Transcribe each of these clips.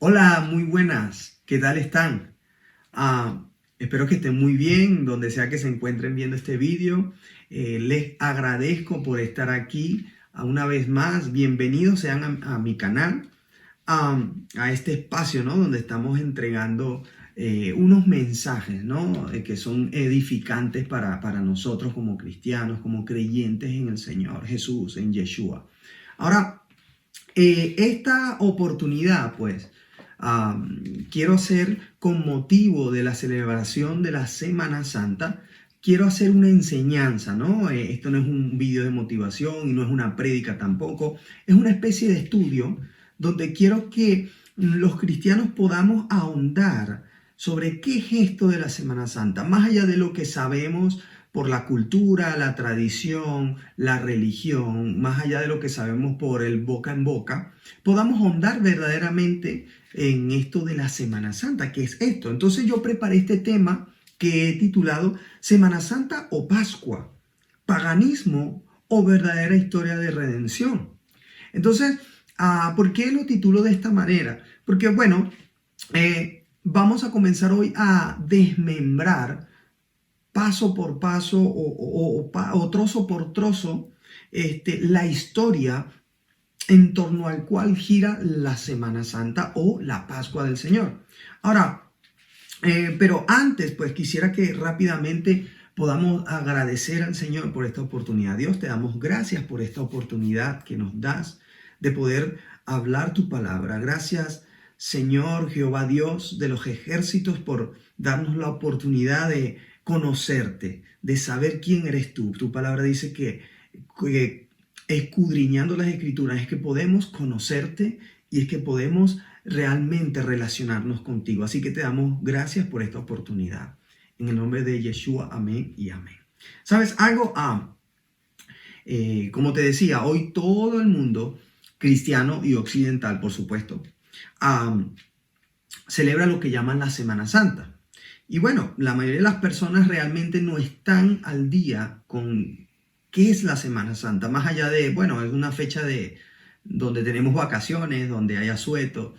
Hola, muy buenas. ¿Qué tal están? Espero que estén muy bien, donde sea que se encuentren viendo este vídeo. Les agradezco por estar aquí una vez más. Bienvenidos sean a mi canal, a este espacio, ¿no? Donde estamos entregando unos mensajes, ¿no? Que son edificantes para nosotros como cristianos, como creyentes en el Señor Jesús, en Yeshua. Ahora, esta oportunidad, pues, quiero hacer con motivo de la celebración de la Semana Santa, quiero hacer una enseñanza, ¿no? Esto no es un vídeo de motivación y no es una prédica tampoco, es una especie de estudio donde quiero que los cristianos podamos ahondar sobre qué es esto de la Semana Santa, más allá de lo que sabemos por la cultura, la tradición, la religión, más allá de lo que sabemos por el boca en boca, podamos ahondar verdaderamente en esto de la Semana Santa, que es esto. Entonces yo preparé este tema que he titulado Semana Santa o Pascua, paganismo o verdadera historia de redención. Entonces, ¿por qué lo titulo de esta manera? Porque, bueno, vamos a comenzar hoy a desmembrar paso por paso o trozo por trozo la historia en torno al cual gira la Semana Santa o la Pascua del Señor. Ahora, pero antes, pues quisiera que rápidamente podamos agradecer al Señor por esta oportunidad. Dios, te damos gracias por esta oportunidad que nos das de poder hablar tu palabra. Gracias, Señor Jehová Dios de los ejércitos, por darnos la oportunidad de conocerte, de saber quién eres tú. Tu palabra dice que escudriñando las escrituras es que podemos conocerte y es que podemos realmente relacionarnos contigo. Así que te damos gracias por esta oportunidad. En el nombre de Yeshua, amén y amén. ¿Sabes algo? Como te decía, hoy todo el mundo, cristiano y occidental, por supuesto, celebra lo que llaman la Semana Santa. Y bueno, la mayoría de las personas realmente no están al día con qué es la Semana Santa, más allá de, bueno, es una fecha donde tenemos vacaciones, donde hay asueto,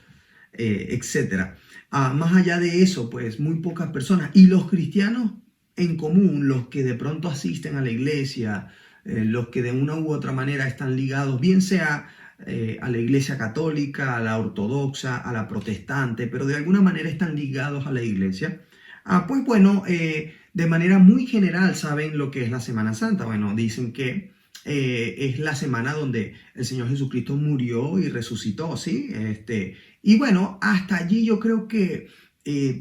etc. Más allá de eso, pues muy pocas personas. Y los cristianos en común, los que de pronto asisten a la iglesia, los que de una u otra manera están ligados, bien sea a la iglesia católica, a la ortodoxa, a la protestante, pero de alguna manera están ligados a la iglesia, pues bueno, de manera muy general saben lo que es la Semana Santa. Bueno, dicen que es la semana donde el Señor Jesucristo murió y resucitó, ¿sí? Y bueno, hasta allí yo creo que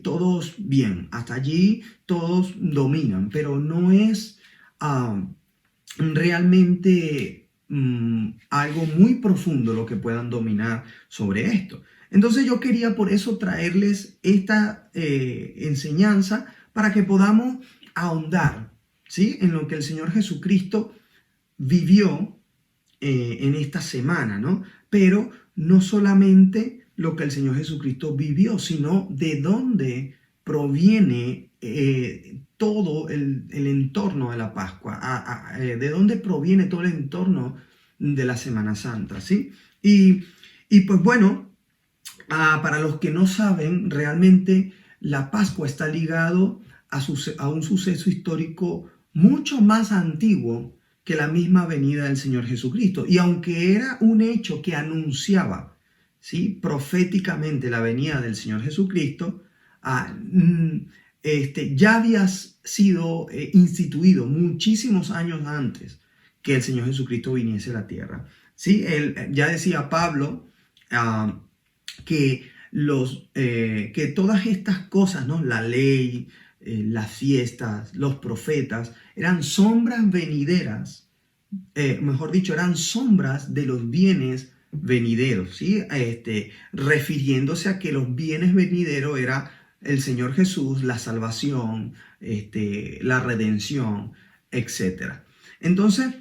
todos bien, hasta allí todos dominan, pero no es realmente algo muy profundo lo que puedan dominar sobre esto. Entonces yo quería por eso traerles esta enseñanza para que podamos ahondar, ¿sí?, en lo que el Señor Jesucristo vivió en esta semana, ¿no? Pero no solamente lo que el Señor Jesucristo vivió, sino de dónde proviene todo el entorno de la Pascua, de dónde proviene todo el entorno de la Semana Santa, ¿sí? Y pues bueno, para los que no saben, realmente la Pascua está ligado a un suceso histórico mucho más antiguo que la misma venida del Señor Jesucristo. Y aunque era un hecho que anunciaba, ¿sí?, proféticamente la venida del Señor Jesucristo, ya había sido instituido muchísimos años antes que el Señor Jesucristo viniese a la tierra. ¿Sí? Ya decía Pablo que todas estas cosas, ¿no?, la ley, las fiestas, los profetas, eran sombras venideras, mejor dicho, eran sombras de los bienes venideros, ¿sí? Refiriéndose a que los bienes venideros era el Señor Jesús, la salvación, la redención, etc. Entonces,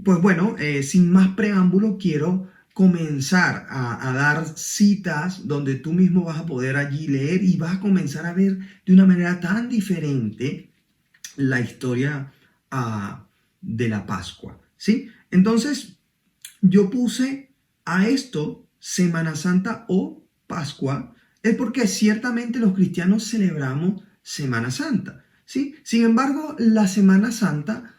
pues bueno, sin más preámbulo, quiero comenzar a dar citas donde tú mismo vas a poder allí leer y vas a comenzar a ver de una manera tan diferente la historia de la Pascua, ¿sí? Entonces, yo puse a esto Semana Santa o Pascua es porque ciertamente los cristianos celebramos Semana Santa, ¿sí? Sin embargo, la Semana Santa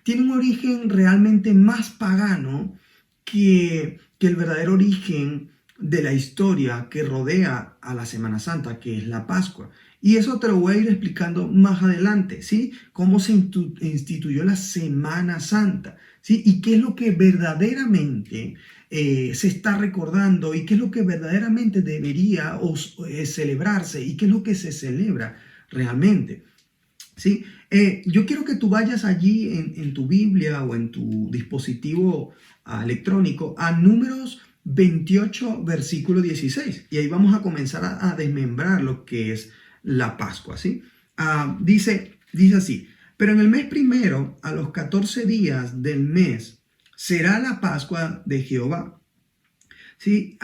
tiene un origen realmente más pagano que el verdadero origen de la historia que rodea a la Semana Santa, que es la Pascua. Y eso te lo voy a ir explicando más adelante, ¿sí? Cómo se instituyó la Semana Santa, ¿sí? Y qué es lo que verdaderamente se está recordando y qué es lo que verdaderamente debería celebrarse y qué es lo que se celebra realmente, ¿sí? Yo quiero que tú vayas allí en tu Biblia o en tu dispositivo electrónico a Números 28, versículo 16. Y ahí vamos a comenzar a desmembrar lo que es la Pascua, ¿sí? Dice así: pero en el mes primero, a los 14 días del mes, será la Pascua de Jehová, ¿sí?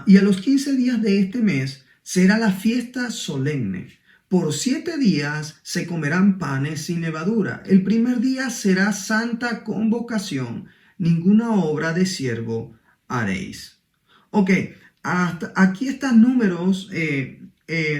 Y a los 15 días de este mes será la fiesta solemne. Por 7 días se comerán panes sin levadura. El primer día será santa convocación. Ninguna obra de siervo haréis. Ok, hasta aquí están Números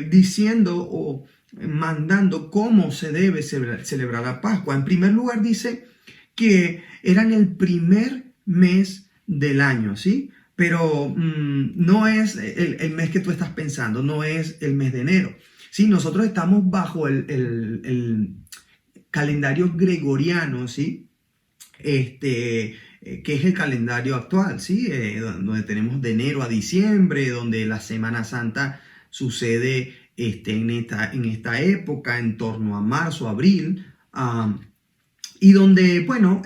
diciendo o mandando cómo se debe celebrar la Pascua. En primer lugar dice que era en el primer mes del año, ¿sí? Pero no es el mes que tú estás pensando, no es el mes de enero. Sí, nosotros estamos bajo el calendario gregoriano, ¿sí? Que es el calendario actual, ¿sí? Donde tenemos de enero a diciembre, donde la Semana Santa sucede en esta época, en torno a marzo, abril, y donde, bueno,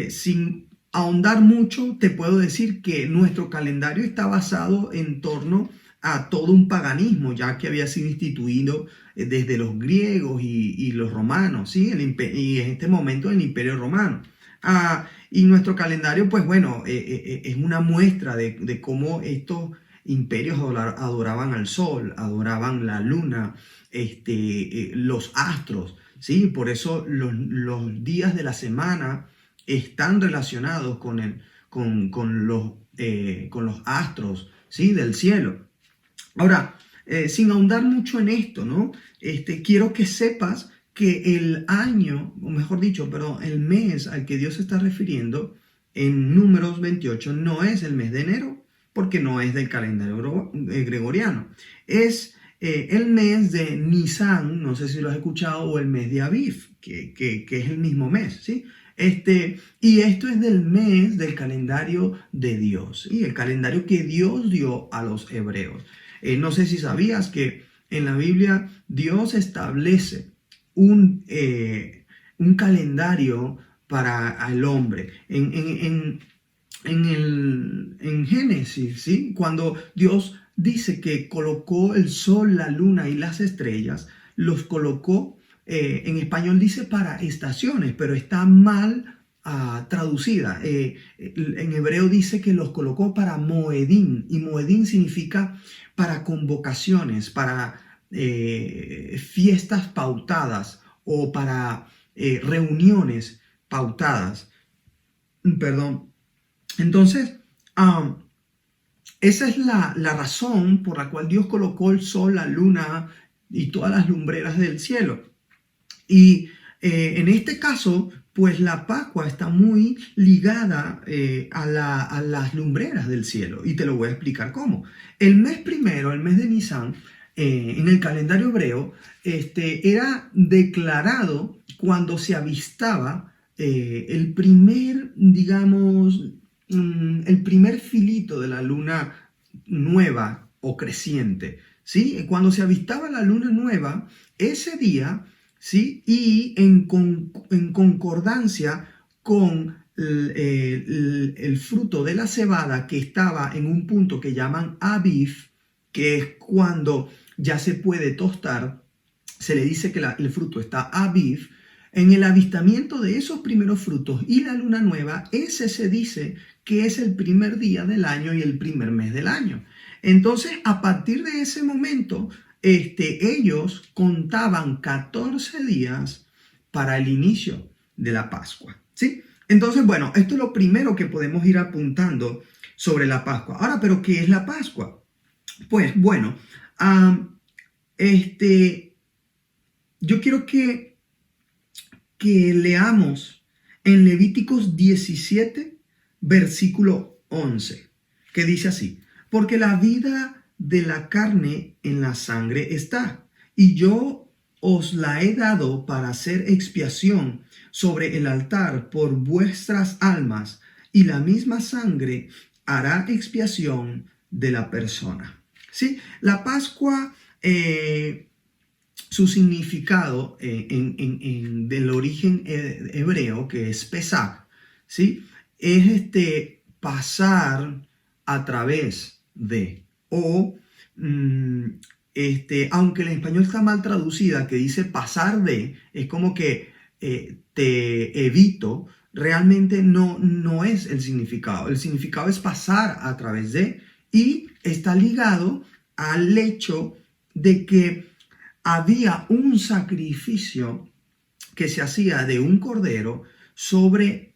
sin ahondar mucho, te puedo decir que nuestro calendario está basado en torno a todo un paganismo, ya que había sido instituido desde los griegos y los romanos, ¿sí? Y en este momento el Imperio Romano. Y nuestro calendario, pues bueno, es una muestra de cómo estos imperios adoraban al sol, adoraban la luna, los astros, ¿sí? Por eso los días de la semana están relacionados con los astros, ¿sí? Del cielo. Ahora, sin ahondar mucho en esto, ¿no? Quiero que sepas que el año, o mejor dicho, perdón, el mes al que Dios se está refiriendo en Números 28 no es el mes de enero, porque no es del calendario gregoriano. Es el mes de Nisan, no sé si lo has escuchado, o el mes de Aviv, que es el mismo mes, ¿sí? Y esto es del mes del calendario de Dios, ¿sí? El calendario que Dios dio a los hebreos. No sé si sabías que en la Biblia Dios establece un calendario para el hombre. En Génesis, ¿sí? Cuando Dios dice que colocó el sol, la luna y las estrellas, los colocó, en español dice para estaciones, pero está mal traducida. En hebreo dice que los colocó para Moedim, y Moedim significa para convocaciones, para fiestas pautadas o para reuniones pautadas. Perdón. Entonces, esa es la razón por la cual Dios colocó el sol, la luna y todas las lumbreras del cielo. Y en este caso, pues la Pascua está muy ligada a las lumbreras del cielo. Y te lo voy a explicar cómo. El mes primero, el mes de Nisan, en el calendario hebreo, era declarado cuando se avistaba el primer, digamos, el primer filito de la luna nueva o creciente, ¿sí? Cuando se avistaba la luna nueva, ese día, ¿sí? Y en concordancia con el fruto de la cebada que estaba en un punto que llaman Aviv, que es cuando ya se puede tostar, se le dice que el fruto está Aviv. En el avistamiento de esos primeros frutos y la luna nueva, ese se dice que es el primer día del año y el primer mes del año. Entonces, a partir de ese momento, ellos contaban 14 días para el inicio de la Pascua, ¿sí? Entonces, bueno, esto es lo primero que podemos ir apuntando sobre la Pascua. Ahora, ¿pero qué es la Pascua? Pues bueno, am, este, yo quiero que leamos en Levíticos 17, versículo 11, que dice así: porque la vida de la carne en la sangre está, y yo os la he dado para hacer expiación sobre el altar por vuestras almas, y la misma sangre hará expiación de la persona. ¿Sí? La Pascua, su significado del origen hebreo, que es Pesach, ¿sí? Es pasar a través de, o aunque en español está mal traducida, que dice pasar de, es como que te evito, realmente no es el significado. El significado es pasar a través de, y está ligado al hecho de que había un sacrificio que se hacía de un cordero sobre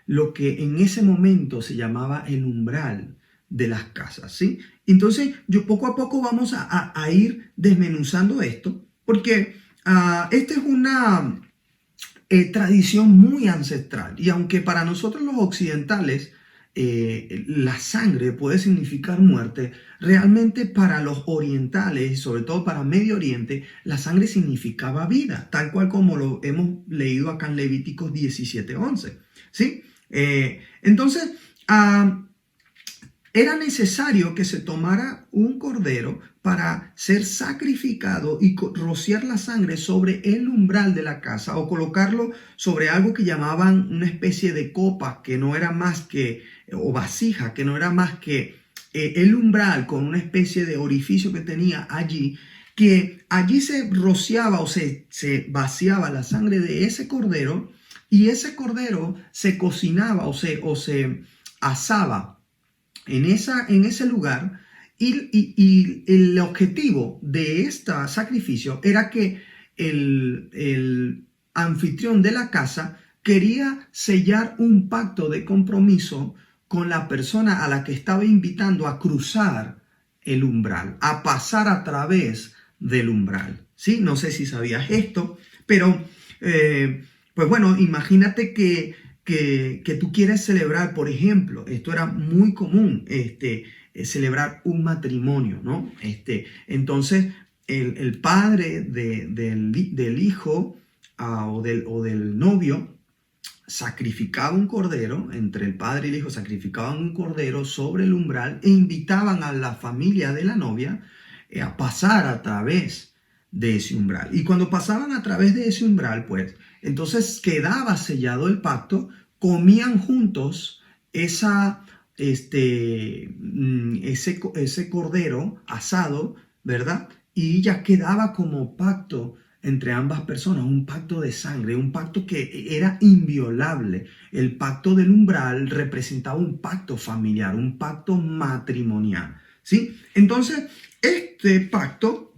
lo que en ese momento se llamaba el umbral de las casas, ¿sí? Entonces, yo poco a poco vamos a ir desmenuzando esto, porque esta es una tradición muy ancestral, y aunque para nosotros los occidentales la sangre puede significar muerte, realmente para los orientales y sobre todo para Medio Oriente, la sangre significaba vida, tal cual como lo hemos leído acá en Levíticos 17:11, ¿sí? Entonces, era necesario que se tomara un cordero para ser sacrificado y rociar la sangre sobre el umbral de la casa, o colocarlo sobre algo que llamaban una especie de copa, que no era más que, o vasija, que no era más que el umbral con una especie de orificio que tenía allí, que allí se rociaba o se vaciaba la sangre de ese cordero, y ese cordero se cocinaba o se asaba en ese lugar, y el objetivo de este sacrificio era que el anfitrión de la casa quería sellar un pacto de compromiso con la persona a la que estaba invitando a cruzar el umbral, a pasar a través del umbral. ¿Sí? No sé si sabías esto, pero pues bueno, imagínate que tú quieres celebrar, por ejemplo, esto era muy común, celebrar un matrimonio, ¿no? Entonces, el padre del hijo o del novio sacrificaba un cordero, entre el padre y el hijo sacrificaban un cordero sobre el umbral e invitaban a la familia de la novia a pasar a través de ese umbral. Y cuando pasaban a través de ese umbral, pues, entonces quedaba sellado el pacto, comían juntos ese cordero asado, ¿verdad? Y ya quedaba como pacto entre ambas personas, un pacto de sangre, un pacto que era inviolable. El pacto del umbral representaba un pacto familiar, un pacto matrimonial, ¿sí? Entonces, este pacto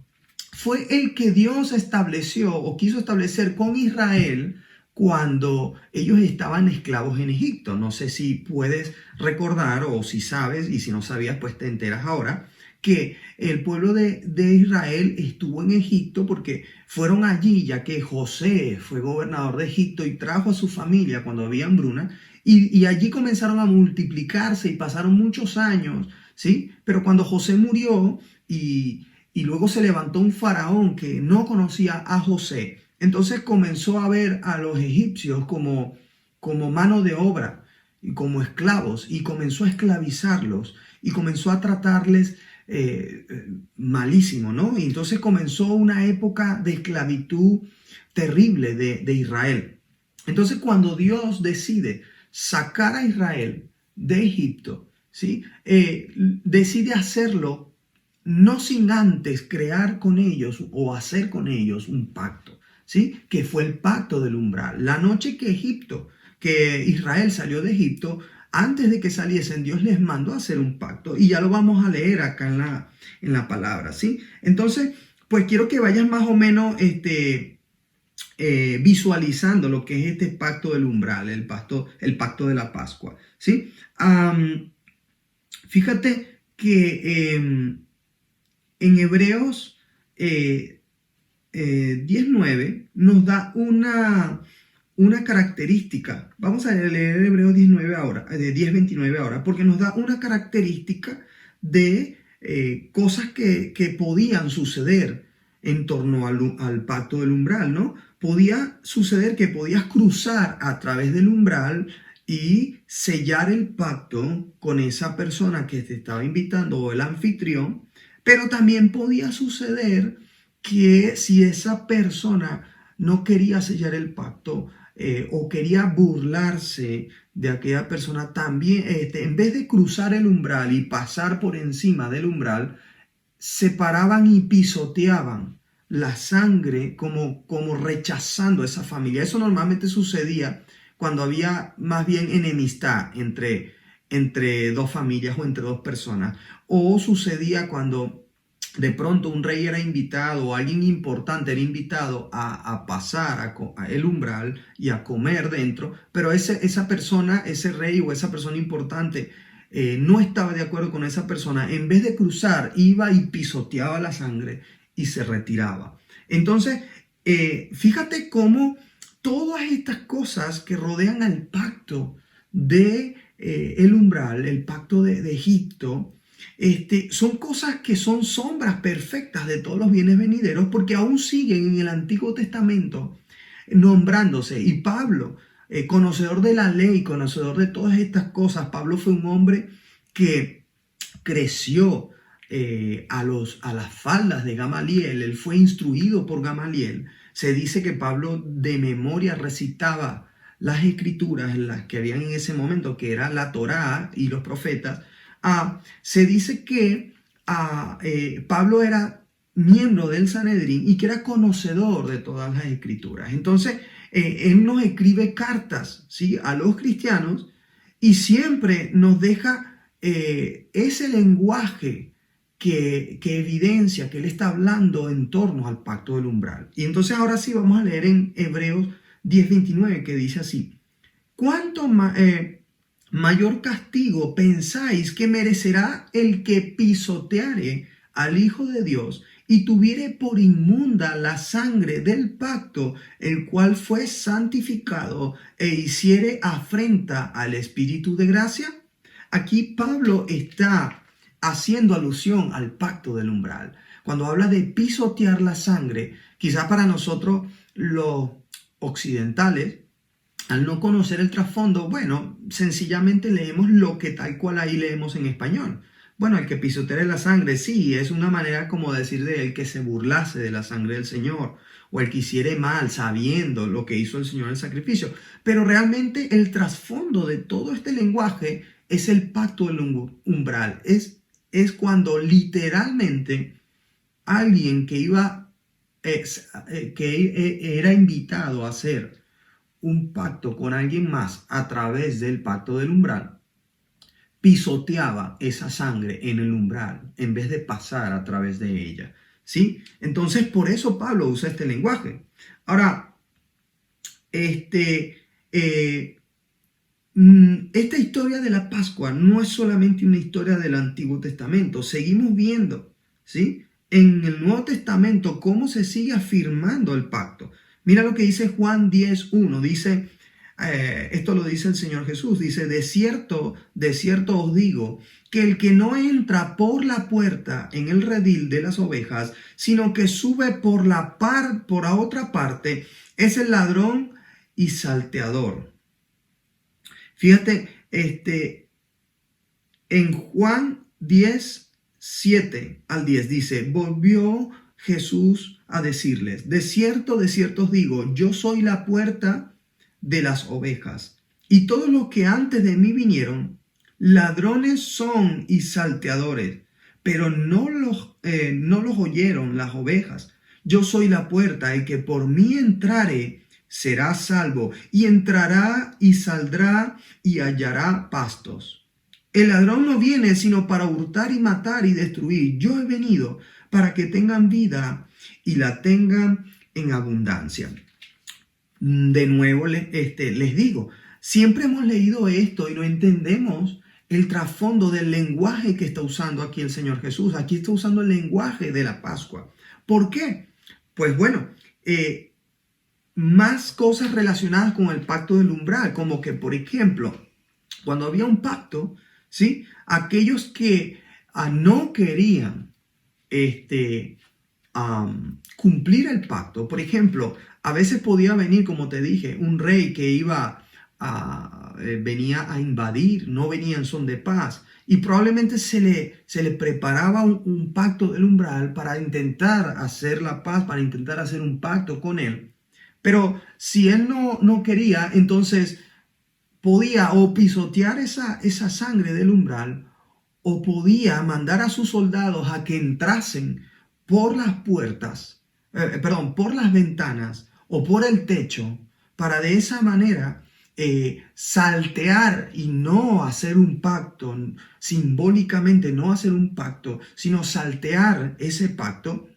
fue el que Dios estableció o quiso establecer con Israel cuando ellos estaban esclavos en Egipto. No sé si puedes recordar o si sabes, y si no sabías, pues te enteras ahora, que el pueblo de Israel estuvo en Egipto porque fueron allí, ya que José fue gobernador de Egipto y trajo a su familia cuando había hambruna, y allí comenzaron a multiplicarse y pasaron muchos años, ¿sí? Pero cuando José murió y luego se levantó un faraón que no conocía a José, entonces comenzó a ver a los egipcios como mano de obra y como esclavos, y comenzó a esclavizarlos y comenzó a tratarles malísimo, ¿no? Y entonces comenzó una época de esclavitud terrible de Israel. Entonces, cuando Dios decide sacar a Israel de Egipto, ¿sí? Decide hacerlo no sin antes crear con ellos o hacer con ellos un pacto, ¿sí? Que fue el pacto del umbral. La noche que Israel salió de Egipto, antes de que saliesen, Dios les mandó a hacer un pacto, y ya lo vamos a leer acá en la palabra, ¿sí? Entonces, pues quiero que vayas más o menos visualizando lo que es este pacto del umbral, el pacto de la Pascua, ¿sí? Fíjate que en Hebreos 10:9 nos da una característica. Vamos a leer Hebreos 19 ahora, 10:29 ahora, porque nos da una característica de cosas que podían suceder en torno al pacto del umbral, ¿no? Podía suceder que podías cruzar a través del umbral y sellar el pacto con esa persona que te estaba invitando o el anfitrión, pero también podía suceder que si esa persona no quería sellar el pacto o quería burlarse de aquella persona, también en vez de cruzar el umbral y pasar por encima del umbral, se paraban y pisoteaban la sangre como rechazando a esa familia. Eso normalmente sucedía cuando había más bien enemistad entre dos familias o entre dos personas, o sucedía cuando de pronto un rey era invitado o alguien importante era invitado a pasar a el umbral y a comer dentro, pero esa persona, ese rey o esa persona importante no estaba de acuerdo con esa persona. En vez de cruzar, iba y pisoteaba la sangre y se retiraba. Entonces, fíjate cómo todas estas cosas que rodean al pacto de el umbral, el pacto de Egipto, son cosas que son sombras perfectas de todos los bienes venideros, porque aún siguen en el Antiguo Testamento nombrándose. Y Pablo, conocedor de la ley, conocedor de todas estas cosas, Pablo fue un hombre que creció a las faldas de Gamaliel. Él fue instruido por Gamaliel. Se dice que Pablo de memoria recitaba las escrituras en las que habían en ese momento, que era la Torá y los profetas. Se dice que Pablo era miembro del Sanedrín y que era conocedor de todas las escrituras. Entonces, él nos escribe cartas, ¿sí?, a los cristianos, y siempre nos deja ese lenguaje que evidencia que él está hablando en torno al pacto del umbral. Y entonces ahora sí vamos a leer en Hebreos 10:29, que dice así: ¿cuánto mayor castigo pensáis que merecerá el que pisoteare al Hijo de Dios y tuviere por inmunda la sangre del pacto, el cual fue santificado, e hiciere afrenta al Espíritu de gracia? Aquí Pablo está haciendo alusión al pacto del umbral. Cuando habla de pisotear la sangre, quizás para nosotros los occidentales, al no conocer el trasfondo, bueno, sencillamente leemos lo que tal cual ahí leemos en español. Bueno, el que pisoteare la sangre, sí, es una manera como decir de él que se burlase de la sangre del Señor, o el que hiciere mal sabiendo lo que hizo el Señor en el sacrificio. Pero realmente el trasfondo de todo este lenguaje es el pacto del umbral. Es cuando literalmente alguien que era invitado a hacer un pacto con alguien más a través del pacto del umbral, pisoteaba esa sangre en el umbral en vez de pasar a través de ella, ¿sí? Entonces, por eso Pablo usa este lenguaje. Ahora, esta historia de la Pascua no es solamente una historia del Antiguo Testamento. Seguimos viendo, ¿sí?, en el Nuevo Testamento cómo se sigue afirmando el pacto. Mira lo que dice Juan 10:1. Dice, esto lo dice el Señor Jesús. Dice: de cierto os digo, que el que no entra por la puerta en el redil de las ovejas, sino que sube por otra parte, es el ladrón y salteador. Fíjate, en Juan 10:7-10 dice: volvió Jesús a decirles: de cierto os digo, yo soy la puerta de las ovejas. Y todos los que antes de mí vinieron, ladrones son y salteadores, pero no los oyeron las ovejas. Yo soy la puerta, el que por mí entrare será salvo, y entrará y saldrá y hallará pastos. El ladrón no viene sino para hurtar y matar y destruir. Yo he venido para que tengan vida y la tengan en abundancia. De nuevo les digo, siempre hemos leído esto y no entendemos el trasfondo del lenguaje que está usando aquí el Señor Jesús. Aquí está usando el lenguaje de la Pascua. ¿Por qué? Pues bueno, más cosas relacionadas con el pacto del umbral, como que, por ejemplo, cuando había un pacto, ¿sí? Aquellos que no querían cumplir el pacto, por ejemplo, a veces podía venir, como te dije, un rey que venía a invadir, no venía en son de paz, y probablemente se le preparaba un pacto del umbral para intentar hacer la paz, para intentar hacer un pacto con él. Pero si él no quería, entonces podía o pisotear esa sangre del umbral, o podía mandar a sus soldados a que entrasen por las puertas, por las ventanas o por el techo, para de esa manera saltear y no hacer un pacto, simbólicamente no hacer un pacto, sino saltear ese pacto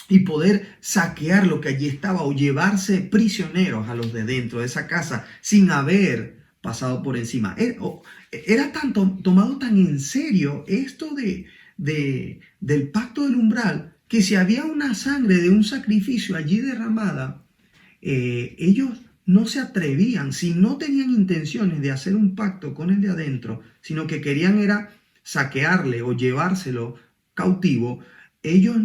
y poder saquear lo que allí estaba o llevarse prisioneros a los de dentro de esa casa sin haber pasado por encima. Era tomado tan en serio esto del pacto del umbral, que si había una sangre de un sacrificio allí derramada, ellos no se atrevían, si no tenían intenciones de hacer un pacto con el de adentro, sino que querían era saquearle o llevárselo cautivo, ellos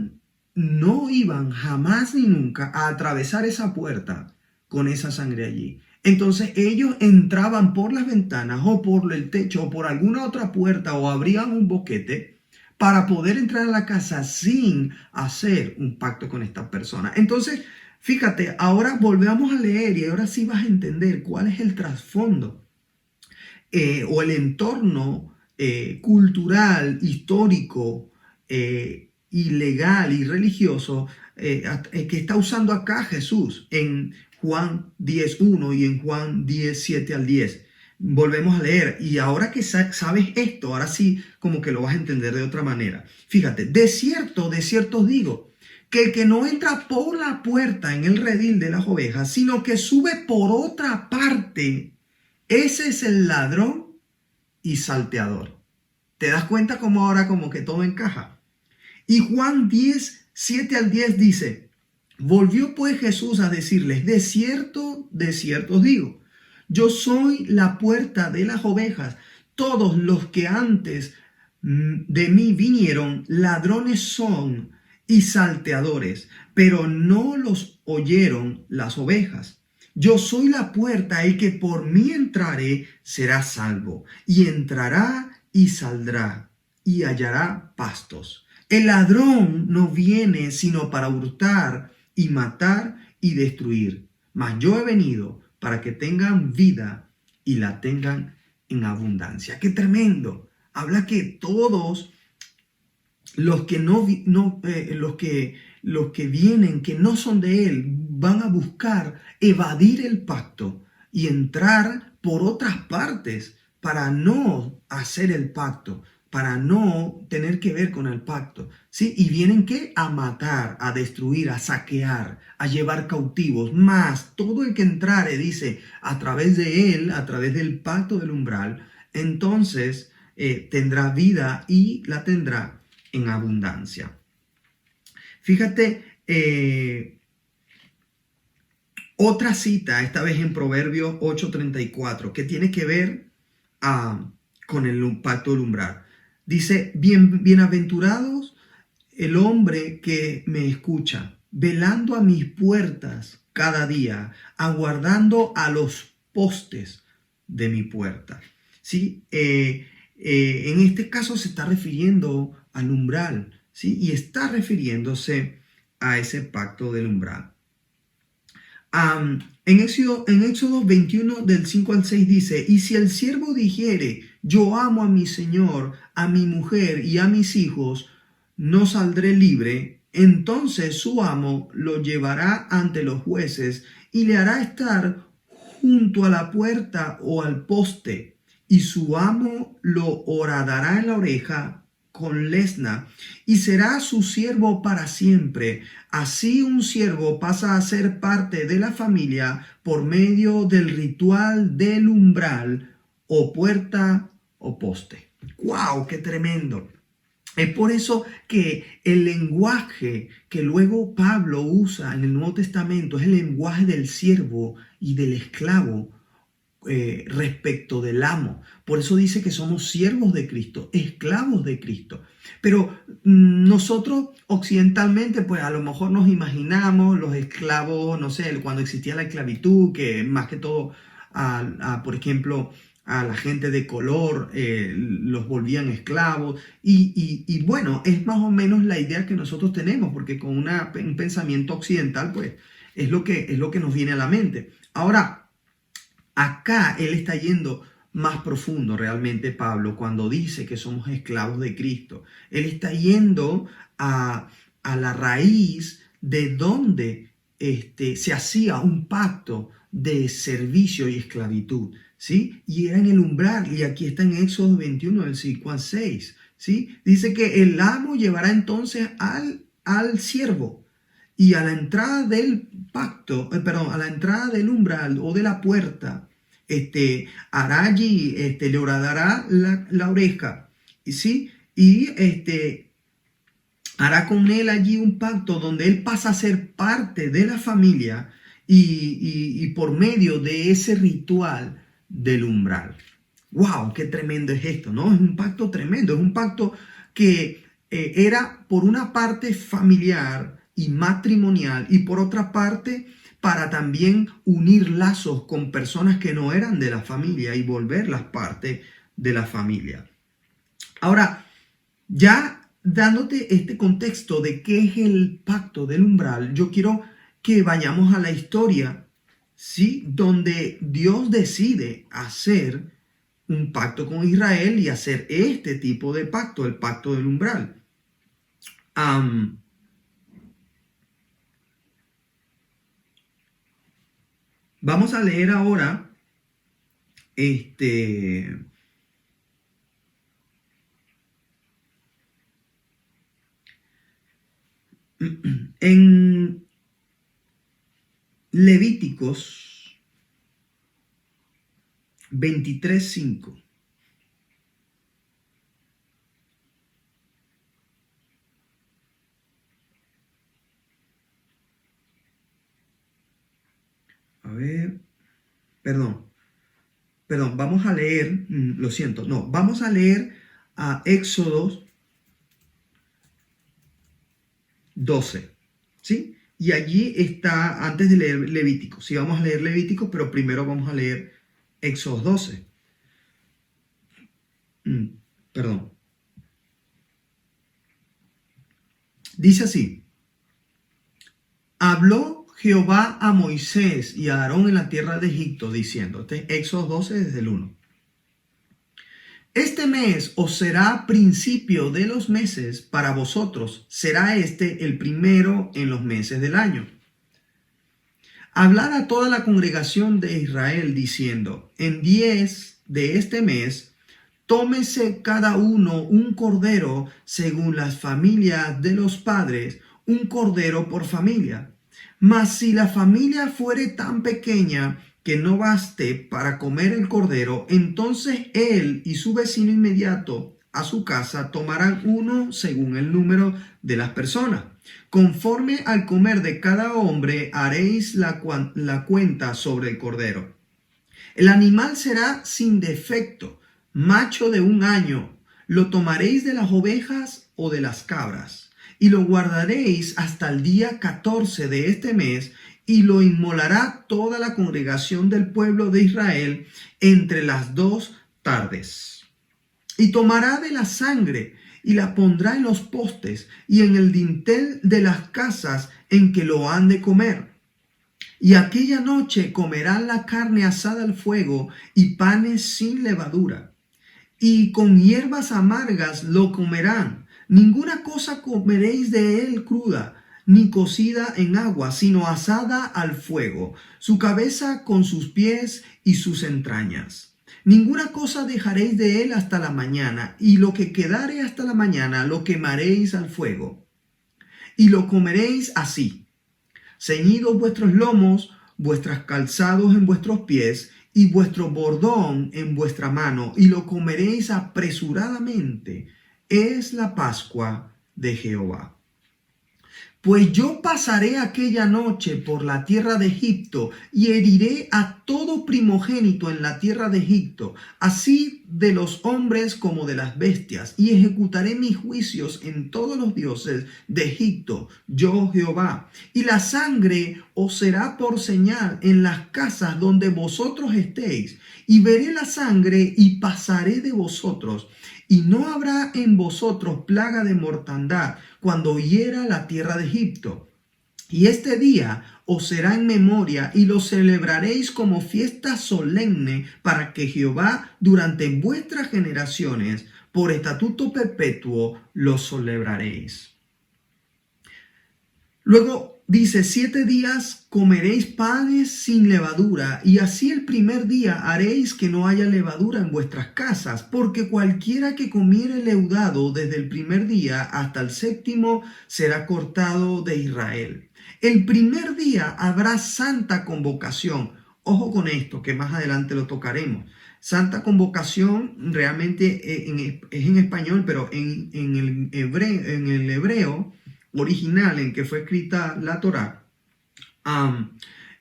no iban jamás ni nunca a atravesar esa puerta con esa sangre allí. Entonces ellos entraban por las ventanas o por el techo o por alguna otra puerta o abrían un boquete para poder entrar a la casa sin hacer un pacto con esta persona. Entonces, fíjate, ahora volvemos a leer y ahora sí vas a entender cuál es el trasfondo o el entorno cultural, histórico, y legal y religioso que está usando acá Jesús en Juan 10:1 y en Juan 10:7 al 10. Volvemos a leer y ahora que sabes esto, ahora sí como que lo vas a entender de otra manera. Fíjate, de cierto os digo, que el que no entra por la puerta en el redil de las ovejas, sino que sube por otra parte, ese es el ladrón y salteador. ¿Te das cuenta cómo ahora como que todo encaja? Y Juan 10:7 al 10 dice, volvió pues Jesús a decirles, de cierto os digo, yo soy la puerta de las ovejas. Todos los que antes de mí vinieron, ladrones son y salteadores, pero no los oyeron las ovejas. Yo soy la puerta, el que por mí entrare será salvo, y entrará y saldrá, y hallará pastos. El ladrón no viene sino para hurtar y matar y destruir. Mas yo he venido para que tengan vida y la tengan en abundancia. ¡Qué tremendo! Habla que todos los que los que vienen, que no son de él, van a buscar evadir el pacto y entrar por otras partes para no hacer el pacto, para no tener que ver con el pacto, ¿sí? Y vienen ¿qué? A matar, a destruir, a saquear, a llevar cautivos. Más todo el que entrare, dice, a través de él, a través del pacto del umbral, entonces tendrá vida y la tendrá en abundancia. Fíjate, otra cita, esta vez en Proverbios 8:34, que tiene que ver con el pacto del umbral. Dice, bienaventurados el hombre que me escucha, velando a mis puertas cada día, aguardando a los postes de mi puerta. ¿Sí? En este caso se está refiriendo al umbral, ¿sí? Y está refiriéndose a ese pacto del umbral. En Éxodo 21 del 5 al 6 dice, y si el siervo dijere, yo amo a mi señor, a mi mujer y a mis hijos, no saldré libre, entonces su amo lo llevará ante los jueces y le hará estar junto a la puerta o al poste, y su amo lo horadará en la oreja con lesna, y será su siervo para siempre. Así un siervo pasa a ser parte de la familia por medio del ritual del umbral o puerta o poste. ¡Wow! ¡Qué tremendo! Es por eso que el lenguaje que luego Pablo usa en el Nuevo Testamento es el lenguaje del siervo y del esclavo respecto del amo. Por eso dice que somos siervos de Cristo, esclavos de Cristo. Pero nosotros occidentalmente, pues a lo mejor nos imaginamos los esclavos, no sé, cuando existía la esclavitud, que más que todo, por ejemplo, a la gente de color los volvían esclavos. Y bueno, es más o menos la idea que nosotros tenemos, porque con un pensamiento occidental, pues es lo que nos viene a la mente. Ahora, acá él está yendo más profundo realmente, Pablo, cuando dice que somos esclavos de Cristo. Él está yendo a la raíz de donde se hacía un pacto de servicio y esclavitud, ¿sí? Y era en el umbral, y aquí está en Éxodo 21, del 5 al 6, ¿sí? Dice que el amo llevará entonces al siervo, y a la entrada del pacto, a la entrada del umbral o de la puerta, hará allí, le horadará la oreja, ¿sí? Y hará con él allí un pacto donde él pasa a ser parte de la familia y por medio de ese ritual del umbral. ¡Wow! ¡Qué tremendo es esto! ¿No? Es un pacto tremendo, es un pacto que era por una parte familiar y matrimonial, y por otra parte para también unir lazos con personas que no eran de la familia y volverlas parte de la familia. Ahora, ya dándote este contexto de qué es el pacto del umbral, yo quiero que vayamos a la historia, ¿sí? Donde Dios decide hacer un pacto con Israel y hacer este tipo de pacto, el pacto del umbral. Vamos a leer ahora en Levíticos 23:5. A ver, perdón, vamos a leer, lo siento, no, vamos a leer a Éxodo 12, ¿sí? Y allí está, antes de leer Levítico, sí, vamos a leer Levítico, pero primero vamos a leer Éxodo 12. Perdón. Dice así: habló Jehová a Moisés y a Aarón en la tierra de Egipto, diciendo, Éxodo 12 desde el 1. Este mes os será principio de los meses para vosotros, será el primero en los meses del año. Hablad a toda la congregación de Israel diciendo, en 10 de este mes, tómese cada uno un cordero según las familias de los padres, un cordero por familia. Mas si la familia fuere tan pequeña que no baste para comer el cordero, entonces él y su vecino inmediato a su casa tomarán uno según el número de las personas. Conforme al comer de cada hombre haréis la cuenta sobre el cordero. El animal será sin defecto, macho de 1 año. Lo tomaréis de las ovejas o de las cabras, y lo guardaréis hasta el día 14 de este mes, y lo inmolará toda la congregación del pueblo de Israel entre las 2 tardes. Y tomará de la sangre y la pondrá en los postes y en el dintel de las casas en que lo han de comer. Y aquella noche comerán la carne asada al fuego y panes sin levadura. Y con hierbas amargas lo comerán. Ninguna cosa comeréis de él cruda, ni cocida en agua, sino asada al fuego, su cabeza con sus pies y sus entrañas. Ninguna cosa dejaréis de él hasta la mañana, y lo que quedare hasta la mañana lo quemaréis al fuego. Y lo comeréis así, ceñidos vuestros lomos, vuestros calzados en vuestros pies, y vuestro bordón en vuestra mano, y lo comeréis apresuradamente. Es la Pascua de Jehová. Pues yo pasaré aquella noche por la tierra de Egipto y heriré a todo primogénito en la tierra de Egipto, así de los hombres como de las bestias, y ejecutaré mis juicios en todos los dioses de Egipto, yo Jehová. Y la sangre os será por señal en las casas donde vosotros estéis, y veré la sangre y pasaré de vosotros. Y no habrá en vosotros plaga de mortandad cuando hiera la tierra de Egipto. Y este día os será en memoria y lo celebraréis como fiesta solemne para que Jehová durante vuestras generaciones, por estatuto perpetuo, lo celebraréis. Luego dice, 7 días comeréis panes sin levadura, y así el primer día haréis que no haya levadura en vuestras casas, porque cualquiera que comiere leudado desde el primer día hasta el séptimo será cortado de Israel. El primer día habrá santa convocación. Ojo con esto, que más adelante lo tocaremos. Santa convocación realmente es en español, pero en el hebreo original en que fue escrita la Torá,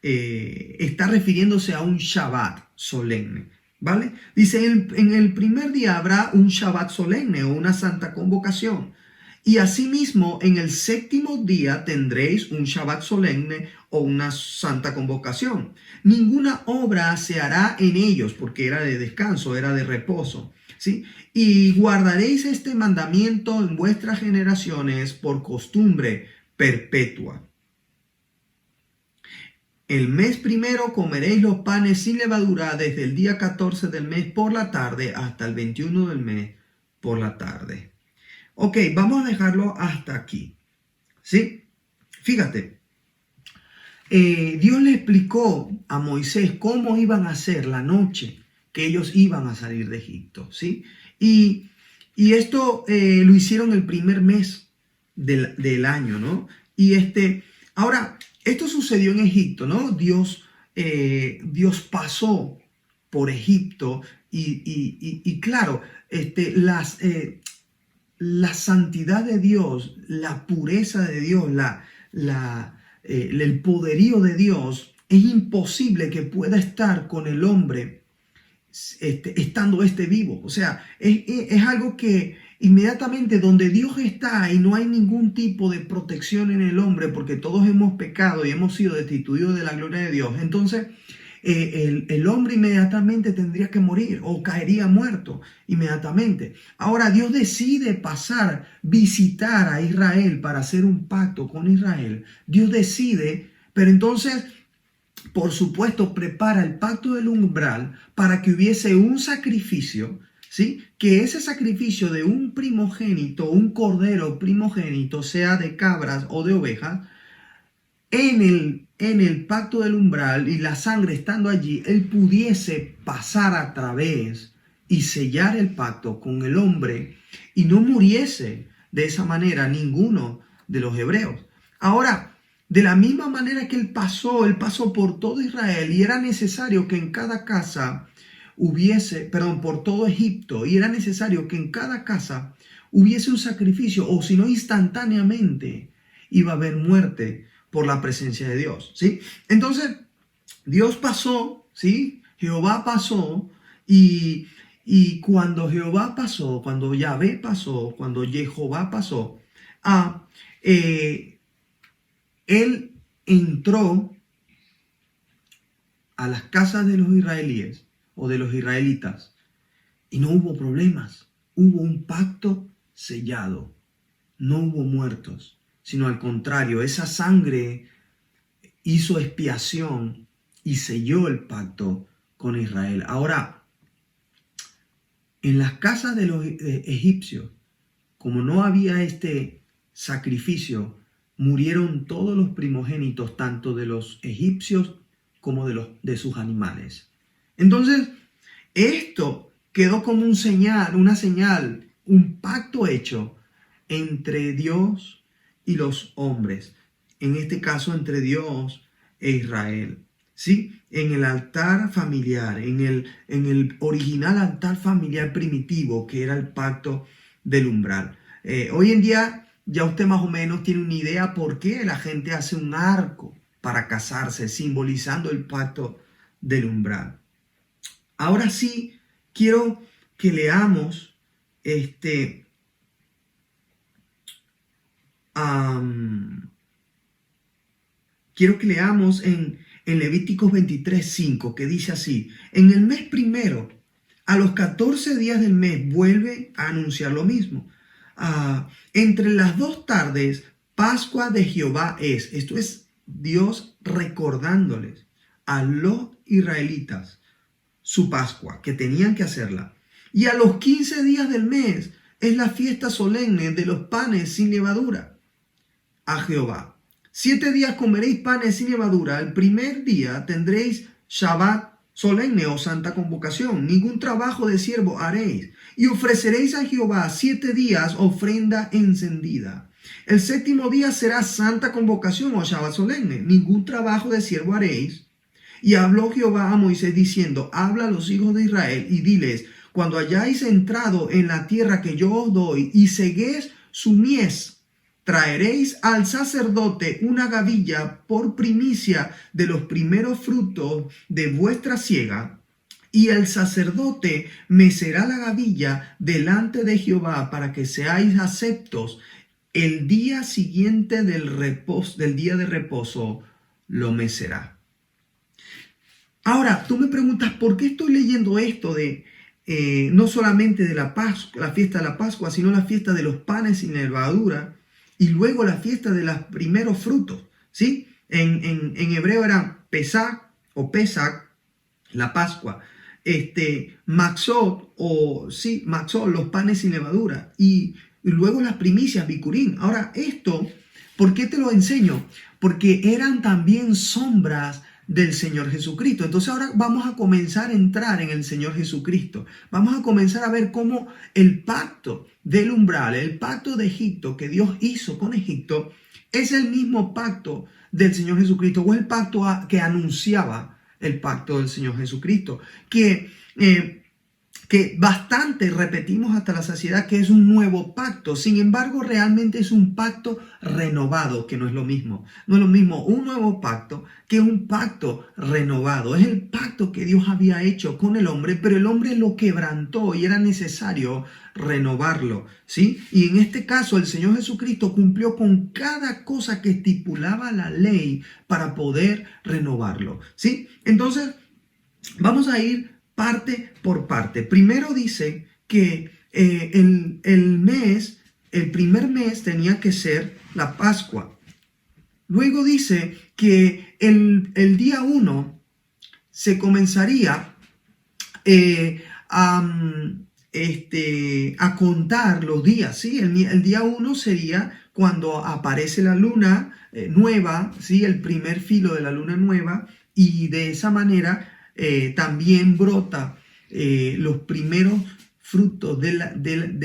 está refiriéndose a un Shabbat solemne, ¿vale? Dice, en el primer día habrá un Shabbat solemne o una santa convocación. Y asimismo, en el séptimo día tendréis un Shabbat solemne o una santa convocación. Ninguna obra se hará en ellos, porque era de descanso, era de reposo, ¿sí? Y guardaréis este mandamiento en vuestras generaciones por costumbre perpetua. El mes primero comeréis los panes sin levadura desde el día 14 del mes por la tarde hasta el 21 del mes por la tarde. Ok, vamos a dejarlo hasta aquí, ¿sí? Fíjate, Dios le explicó a Moisés cómo iban a ser la noche que ellos iban a salir de Egipto, ¿sí? Y esto lo hicieron el primer mes del año, ¿no? Ahora, esto sucedió en Egipto, ¿no? Dios pasó por Egipto y claro, la santidad de Dios, la pureza de Dios, el poderío de Dios, es imposible que pueda estar con el hombre estando vivo. O sea, es algo que inmediatamente donde Dios está y no hay ningún tipo de protección en el hombre, porque todos hemos pecado y hemos sido destituidos de la gloria de Dios, entonces el hombre inmediatamente tendría que morir o caería muerto inmediatamente. Ahora Dios decide visitar a Israel para hacer un pacto con Israel. Dios decide, pero entonces, por supuesto, prepara el pacto del umbral para que hubiese un sacrificio, ¿sí? Que ese sacrificio de un primogénito, un cordero primogénito, sea de cabras o de ovejas, en el pacto del umbral y la sangre estando allí, él pudiese pasar a través y sellar el pacto con el hombre y no muriese de esa manera ninguno de los hebreos. Ahora, de la misma manera que él pasó por todo Israel y era necesario que en cada casa por todo Egipto, y era necesario que en cada casa hubiese un sacrificio, o si no instantáneamente iba a haber muerte por la presencia de Dios, ¿sí? Entonces, Dios pasó, ¿sí? Jehová pasó, y cuando Jehová pasó, cuando Yahvé pasó, cuando Jehová pasó, él entró a las casas de los israelíes o de los israelitas y no hubo problemas, hubo un pacto sellado, no hubo muertos, sino al contrario, esa sangre hizo expiación y selló el pacto con Israel. Ahora, en las casas de los egipcios, como no había este sacrificio, murieron todos los primogénitos, tanto de los egipcios como de sus animales. Entonces, esto quedó como una señal, un pacto hecho entre Dios y los hombres, en este caso entre Dios e Israel, ¿sí? En el altar familiar, en el original altar familiar primitivo que era el pacto del umbral. Hoy en día ya usted más o menos tiene una idea por qué la gente hace un arco para casarse, simbolizando el pacto del umbral. Ahora sí, quiero que leamos en Levíticos 23:5, que dice así: en el mes primero, a los 14 días del mes, vuelve a anunciar lo mismo. Entre las 2 tardes, Pascua de Jehová es. Esto es Dios recordándoles a los israelitas su Pascua, que tenían que hacerla. Y a los 15 días del mes es la fiesta solemne de los panes sin levadura a Jehová. 7 días comeréis panes sin levadura. El primer día tendréis Shabbat solemne o santa convocación. Ningún trabajo de siervo haréis. Y ofreceréis a Jehová 7 días ofrenda encendida. El séptimo día será santa convocación o Shabbat solemne. Ningún trabajo de siervo haréis. Y habló Jehová a Moisés diciendo: habla a los hijos de Israel y diles: cuando hayáis entrado en la tierra que yo os doy y ceguéis su mies, traeréis al sacerdote una gavilla por primicia de los primeros frutos de vuestra siega, y el sacerdote mecerá la gavilla delante de Jehová para que seáis aceptos. El día siguiente del día de reposo lo mecerá. Ahora, tú me preguntas, ¿por qué estoy leyendo esto de no solamente de la Pascua, la fiesta de la Pascua, sino la fiesta de los panes sin levadura y luego la fiesta de los primeros frutos? ¿Sí? En hebreo era Pesach o Pesach, la Pascua. Maxot Maxot, los panes sin levadura. Y luego las primicias, Bikurim. Ahora, esto, ¿por qué te lo enseño? Porque eran también sombras del Señor Jesucristo. Entonces ahora vamos a comenzar a entrar en el Señor Jesucristo. Vamos a comenzar a ver cómo el pacto del umbral, el pacto de Egipto que Dios hizo con Egipto, es el mismo pacto del Señor Jesucristo, o el pacto que anunciaba el pacto del Señor Jesucristo, que bastante repetimos hasta la saciedad que es un nuevo pacto. Sin embargo, realmente es un pacto renovado, que no es lo mismo. No es lo mismo un nuevo pacto que un pacto renovado. Es el pacto que Dios había hecho con el hombre, pero el hombre lo quebrantó y era necesario renovarlo, ¿sí? Y en este caso el Señor Jesucristo cumplió con cada cosa que estipulaba la ley para poder renovarlo, ¿sí? Entonces, vamos a ir parte por parte. Primero dice que el primer mes tenía que ser la Pascua. Luego dice que el día 1 se comenzaría a contar los días, ¿sí? El día 1 sería cuando aparece la luna nueva, ¿sí? El primer filo de la luna nueva, y de esa manera también brota los primeros frutos de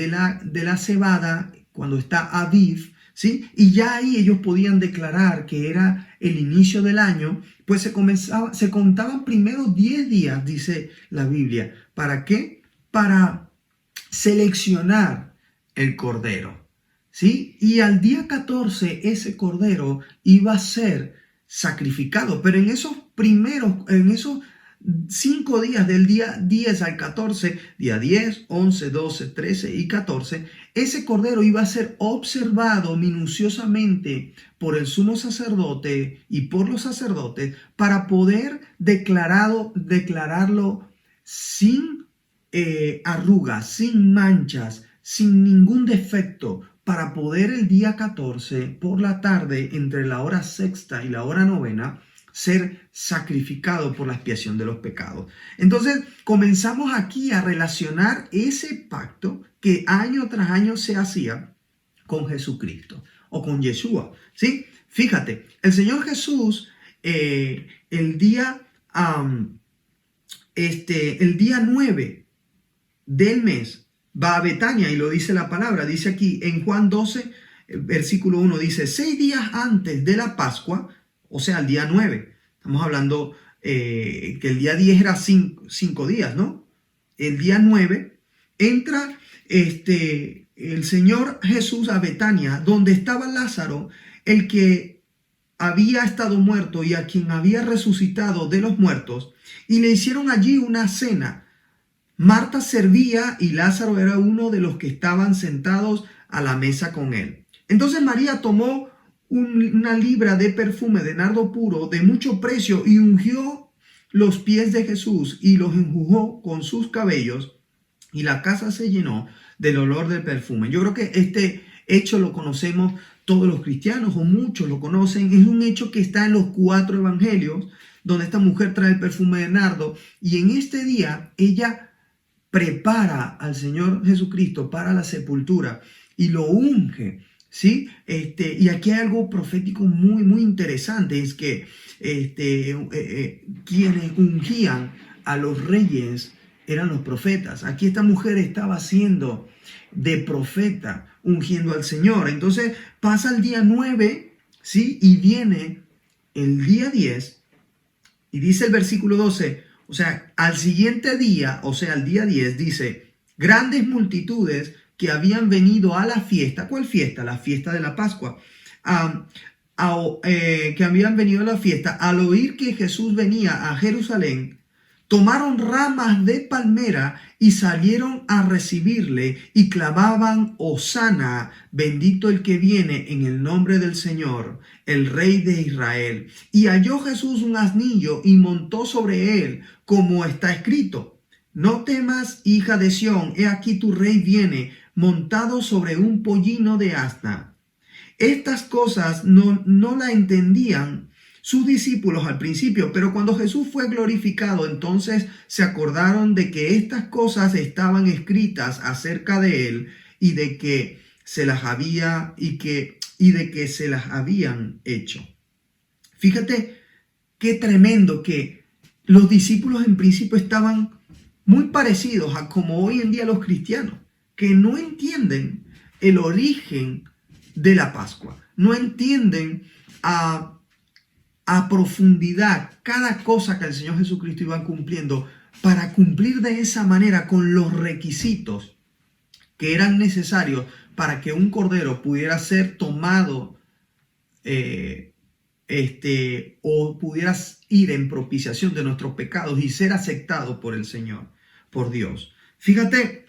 la cebada cuando está Aviv, ¿sí? Y ya ahí ellos podían declarar que era el inicio del año, pues se contaban primero 10 días, dice la Biblia. ¿Para qué? Para seleccionar el cordero, ¿sí? Y al día 14 ese cordero iba a ser sacrificado, pero en esos 5 días, del día 10 al 14, día 10, 11, 12, 13 y 14, ese cordero iba a ser observado minuciosamente por el sumo sacerdote y por los sacerdotes para poder declararlo sin arrugas, sin manchas, sin ningún defecto, para poder el día 14 por la tarde, entre la hora sexta y la hora novena, ser sacrificado por la expiación de los pecados. Entonces comenzamos aquí a relacionar ese pacto que año tras año se hacía con Jesucristo o con Yeshua, ¿sí? Fíjate, el Señor Jesús el día 9 del mes va a Betania, y lo dice la palabra. Dice aquí en Juan 12, versículo 1, dice: 6 días antes de la Pascua, o sea, el día 9. Estamos hablando que el día 10 era 5 días, ¿no? El día 9 entra el Señor Jesús a Betania, donde estaba Lázaro, el que había estado muerto y a quien había resucitado de los muertos, y le hicieron allí una cena. Marta servía y Lázaro era uno de los que estaban sentados a la mesa con él. Entonces María tomó una libra de perfume de nardo puro de mucho precio y ungió los pies de Jesús y los enjugó con sus cabellos, y la casa se llenó del olor del perfume. Yo creo que este hecho lo conocemos todos los cristianos, o muchos lo conocen. Es un hecho que está en los 4 evangelios, donde esta mujer trae el perfume de nardo, y en este día ella prepara al Señor Jesucristo para la sepultura y lo unge, ¿sí? Y aquí hay algo profético muy, muy interesante, es que quienes ungían a los reyes eran los profetas. Aquí esta mujer estaba haciendo de profeta, ungiendo al Señor. Entonces pasa el día 9, ¿sí? Y viene el día 10, y dice el versículo 12, o sea, al siguiente día, o sea, al día 10, dice, grandes multitudes que habían venido a la fiesta. ¿Cuál fiesta? La fiesta de la Pascua. Que habían venido a la fiesta, al oír que Jesús venía a Jerusalén, tomaron ramas de palmera y salieron a recibirle y clamaban: Hosana, bendito el que viene en el nombre del Señor, el Rey de Israel. Y halló Jesús un asnillo y montó sobre él, como está escrito: no temas, hija de Sión, he aquí tu rey viene, montado sobre un pollino de asna. Estas cosas no la entendían sus discípulos al principio, pero cuando Jesús fue glorificado, entonces se acordaron de que estas cosas estaban escritas acerca de él y de que se las había se las habían hecho. Fíjate qué tremendo que los discípulos en principio estaban muy parecidos a como hoy en día los cristianos, que no entienden el origen de la Pascua, no entienden a profundidad cada cosa que el Señor Jesucristo iba cumpliendo para cumplir de esa manera con los requisitos que eran necesarios para que un cordero pudiera ser tomado o pudiera ir en propiciación de nuestros pecados y ser aceptado por el Señor, por Dios. Fíjate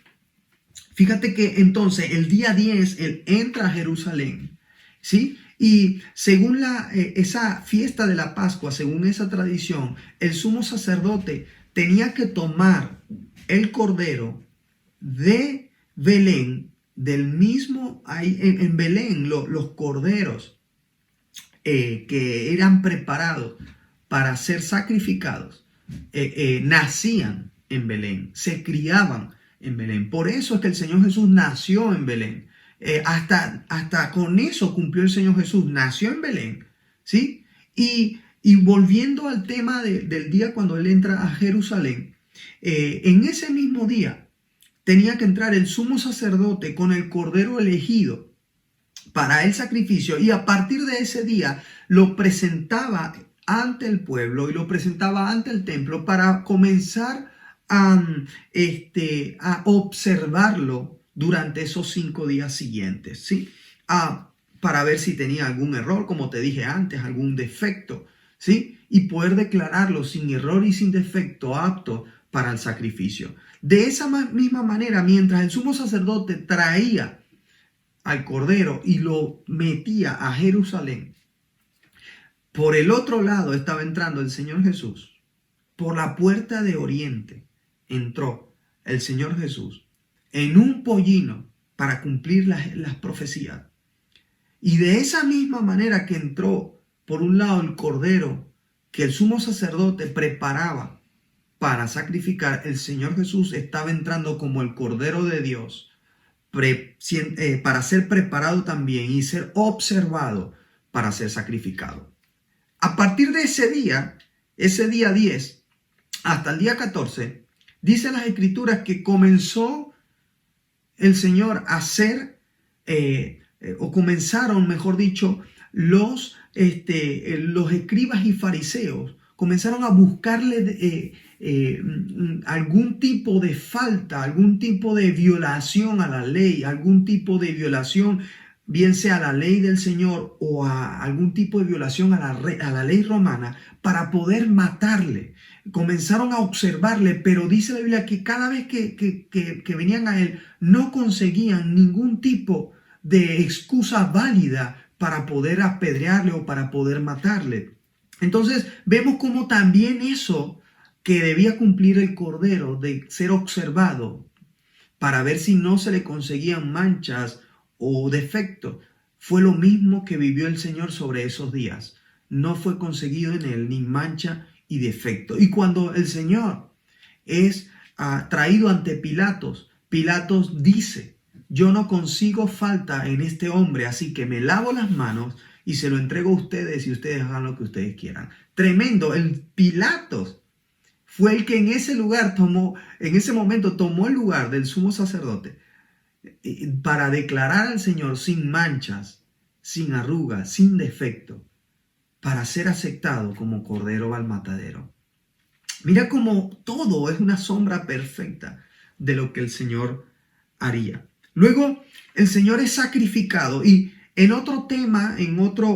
que entonces el día 10 Él entra a Jerusalén, ¿sí? Y según esa fiesta de la Pascua, según esa tradición, el sumo sacerdote tenía que tomar el cordero de Belén, del mismo, ahí en Belén, los corderos que eran preparados para ser sacrificados, nacían en Belén, se criaban en Belén. Por eso es que el Señor Jesús nació en Belén. Hasta con eso cumplió el Señor Jesús, nació en Belén, ¿sí? Y volviendo al tema del día cuando Él entra a Jerusalén, en ese mismo día tenía que entrar el sumo sacerdote con el cordero elegido para el sacrificio, y a partir de ese día lo presentaba ante el pueblo y lo presentaba ante el templo para comenzar a observarlo durante esos 5 días siguientes, ¿sí? Para ver si tenía algún error, como te dije antes, algún defecto, ¿sí? Y poder declararlo sin error y sin defecto apto para el sacrificio. De esa misma manera, mientras el sumo sacerdote traía al cordero y lo metía a Jerusalén, por el otro lado estaba entrando el Señor Jesús. Por la puerta de oriente entró el Señor Jesús en un pollino para cumplir las profecías. Y de esa misma manera que entró por un lado el cordero que el sumo sacerdote preparaba para sacrificar, el Señor Jesús estaba entrando como el Cordero de Dios para ser preparado también y ser observado para ser sacrificado. A partir de ese día 10 hasta el día 14, dice las Escrituras que comenzó el Señor a hacer, o comenzaron, mejor dicho, los escribas y fariseos comenzaron a buscarle algún tipo de falta, algún tipo de violación a la ley, algún tipo de violación, bien sea a la ley del Señor o a algún tipo de violación a la ley romana, para poder matarle. Comenzaron a observarle, pero dice la Biblia que cada vez que venían a él, no conseguían ningún tipo de excusa válida para poder apedrearle o para poder matarle. Entonces vemos como también eso que debía cumplir el Cordero, de ser observado para ver si no se le conseguían manchas o defectos, fue lo mismo que vivió el Señor sobre esos días. No fue conseguido en él ni mancha y defecto. Y cuando el Señor es traído ante Pilatos, Pilatos dice: yo no consigo falta en este hombre, así que me lavo las manos y se lo entrego a ustedes y ustedes hagan lo que ustedes quieran. Tremendo. El Pilatos fue el que en ese lugar en ese momento tomó el lugar del sumo sacerdote para declarar al Señor sin manchas, sin arrugas, sin defecto, para ser aceptado como cordero al matadero. Mira cómo todo es una sombra perfecta de lo que el Señor haría. Luego, el Señor es sacrificado, y en otro tema,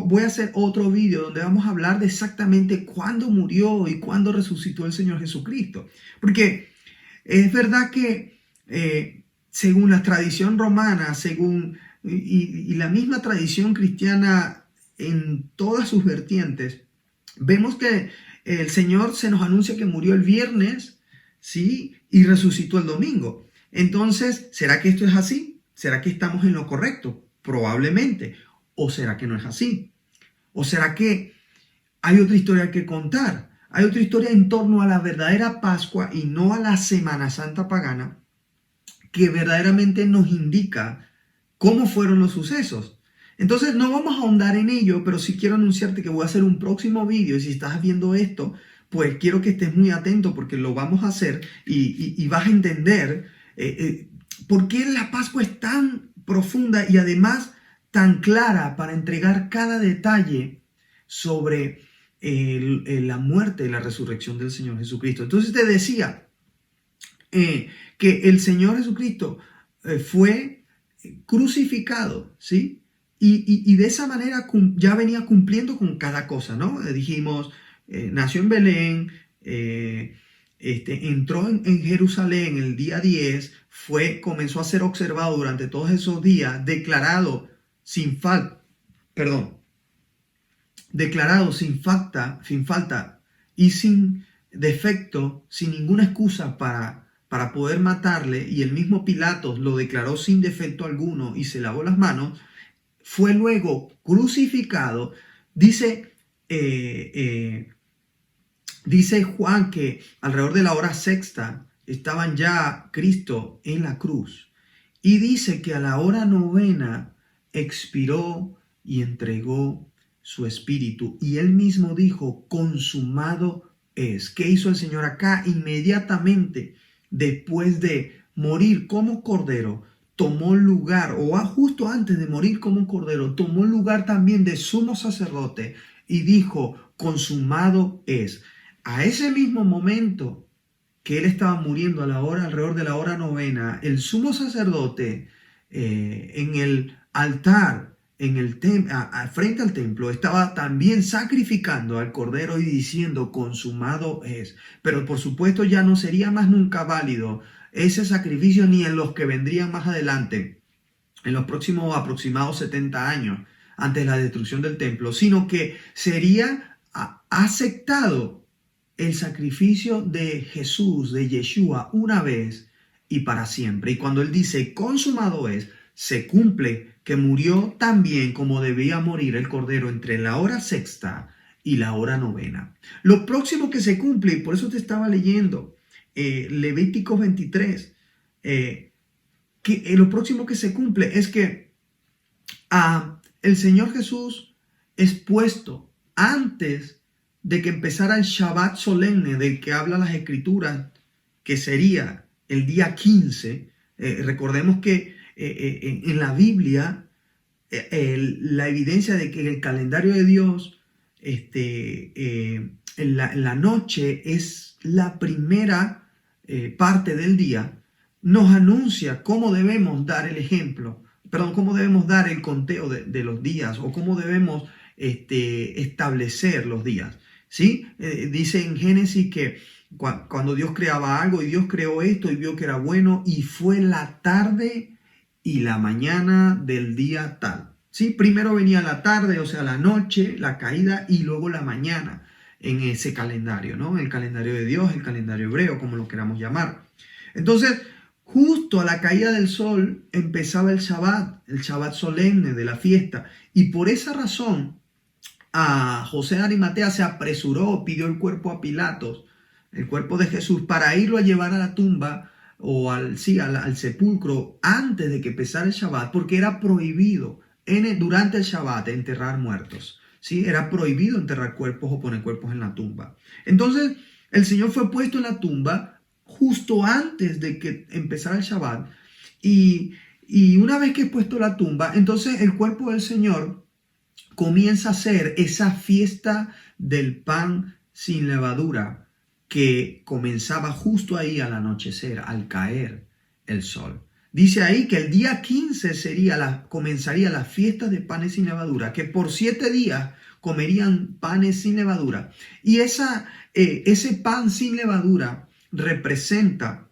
voy a hacer otro video donde vamos a hablar de exactamente cuándo murió y cuándo resucitó el Señor Jesucristo. Porque es verdad que según la tradición romana, y la misma tradición cristiana en todas sus vertientes, vemos que el Señor se nos anuncia que murió el viernes, ¿sí? Y resucitó el domingo. Entonces, ¿será que esto es así? ¿Será que estamos en lo correcto? Probablemente. ¿O será que no es así? ¿O será que hay otra historia que contar? Hay otra historia en torno a la verdadera Pascua y no a la Semana Santa pagana, que verdaderamente nos indica cómo fueron los sucesos. Entonces no vamos a ahondar en ello, pero sí quiero anunciarte que voy a hacer un próximo video, y si estás viendo esto, pues quiero que estés muy atento, porque lo vamos a hacer y vas a entender por qué la Pascua es tan profunda y además tan clara para entregar cada detalle sobre la muerte y la resurrección del Señor Jesucristo. Entonces te decía que el Señor Jesucristo fue crucificado, ¿sí? Y de esa manera ya venía cumpliendo con cada cosa, ¿no? Dijimos, nació en Belén, entró en Jerusalén el día 10, comenzó a ser observado durante todos esos días, declarado sin falta y sin defecto, sin ninguna excusa para poder matarle, y el mismo Pilatos lo declaró sin defecto alguno y se lavó las manos. Fue luego crucificado. Dice Juan que alrededor de la hora sexta estaban ya Cristo en la cruz, y dice que a la hora novena expiró y entregó su espíritu, y él mismo dijo: consumado es. ¿Qué hizo el Señor acá? Inmediatamente después de morir como cordero, tomó lugar, o justo antes de morir como cordero, tomó lugar también de sumo sacerdote y dijo: consumado es. A ese mismo momento que él estaba muriendo, alrededor de la hora novena, el sumo sacerdote en el altar, frente al templo, estaba también sacrificando al cordero y diciendo: consumado es. Pero por supuesto ya no sería más nunca válido ese sacrificio, ni en los que vendrían más adelante, en los próximos aproximados 70 años antes de la destrucción del templo, sino que sería aceptado el sacrificio de Jesús, de Yeshua, una vez y para siempre. Y cuando él dice consumado es, se cumple que murió también como debía morir el cordero entre la hora sexta y la hora novena. Lo próximo que se cumple, y por eso te estaba leyendo Levítico 23, lo próximo que se cumple es que el Señor Jesús es puesto antes de que empezara el Shabbat solemne del que habla las Escrituras, que sería el día 15. Recordemos que en la Biblia la evidencia de que el calendario de Dios la noche es la primera parte del día, nos anuncia cómo debemos dar el ejemplo, perdón, cómo debemos dar el conteo de los días o cómo debemos establecer los días. ¿Sí? Dice en Génesis que cuando Dios creaba algo y Dios creó esto y vio que era bueno y fue la tarde y la mañana del día tal. ¿Sí? Primero venía la tarde, o sea, la noche, la caída y luego la mañana en ese calendario, ¿no? El calendario de Dios, el calendario hebreo, como lo queramos llamar. Entonces, justo a la caída del sol empezaba el Shabbat solemne de la fiesta. Y por esa razón, a José de Arimatea se apresuró, pidió el cuerpo a Pilatos, el cuerpo de Jesús, para irlo a llevar a la tumba o al sepulcro antes de que empezara el Shabbat, porque era prohibido durante el Shabbat enterrar muertos. ¿Sí? Era prohibido enterrar cuerpos o poner cuerpos en la tumba. Entonces, el Señor fue puesto en la tumba justo antes de que empezara el Shabbat. Y una vez que es puesto la tumba, entonces el cuerpo del Señor comienza a ser esa fiesta del pan sin levadura que comenzaba justo ahí al anochecer, al caer el sol. Dice ahí que el día 15 comenzaría la fiesta de panes sin levadura, que por 7 días comerían panes sin levadura. Y ese pan sin levadura representa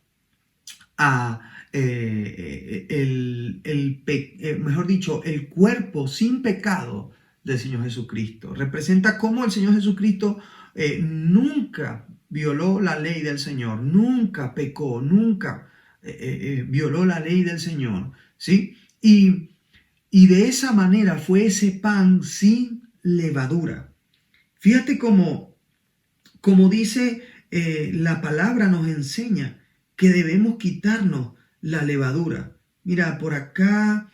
mejor dicho, el cuerpo sin pecado del Señor Jesucristo. Representa cómo el Señor Jesucristo nunca violó la ley del Señor, nunca pecó, nunca violó la ley del Señor, ¿sí? Y de esa manera fue ese pan sin levadura. Fíjate cómo dice la palabra, nos enseña que debemos quitarnos la levadura. Mira, por acá,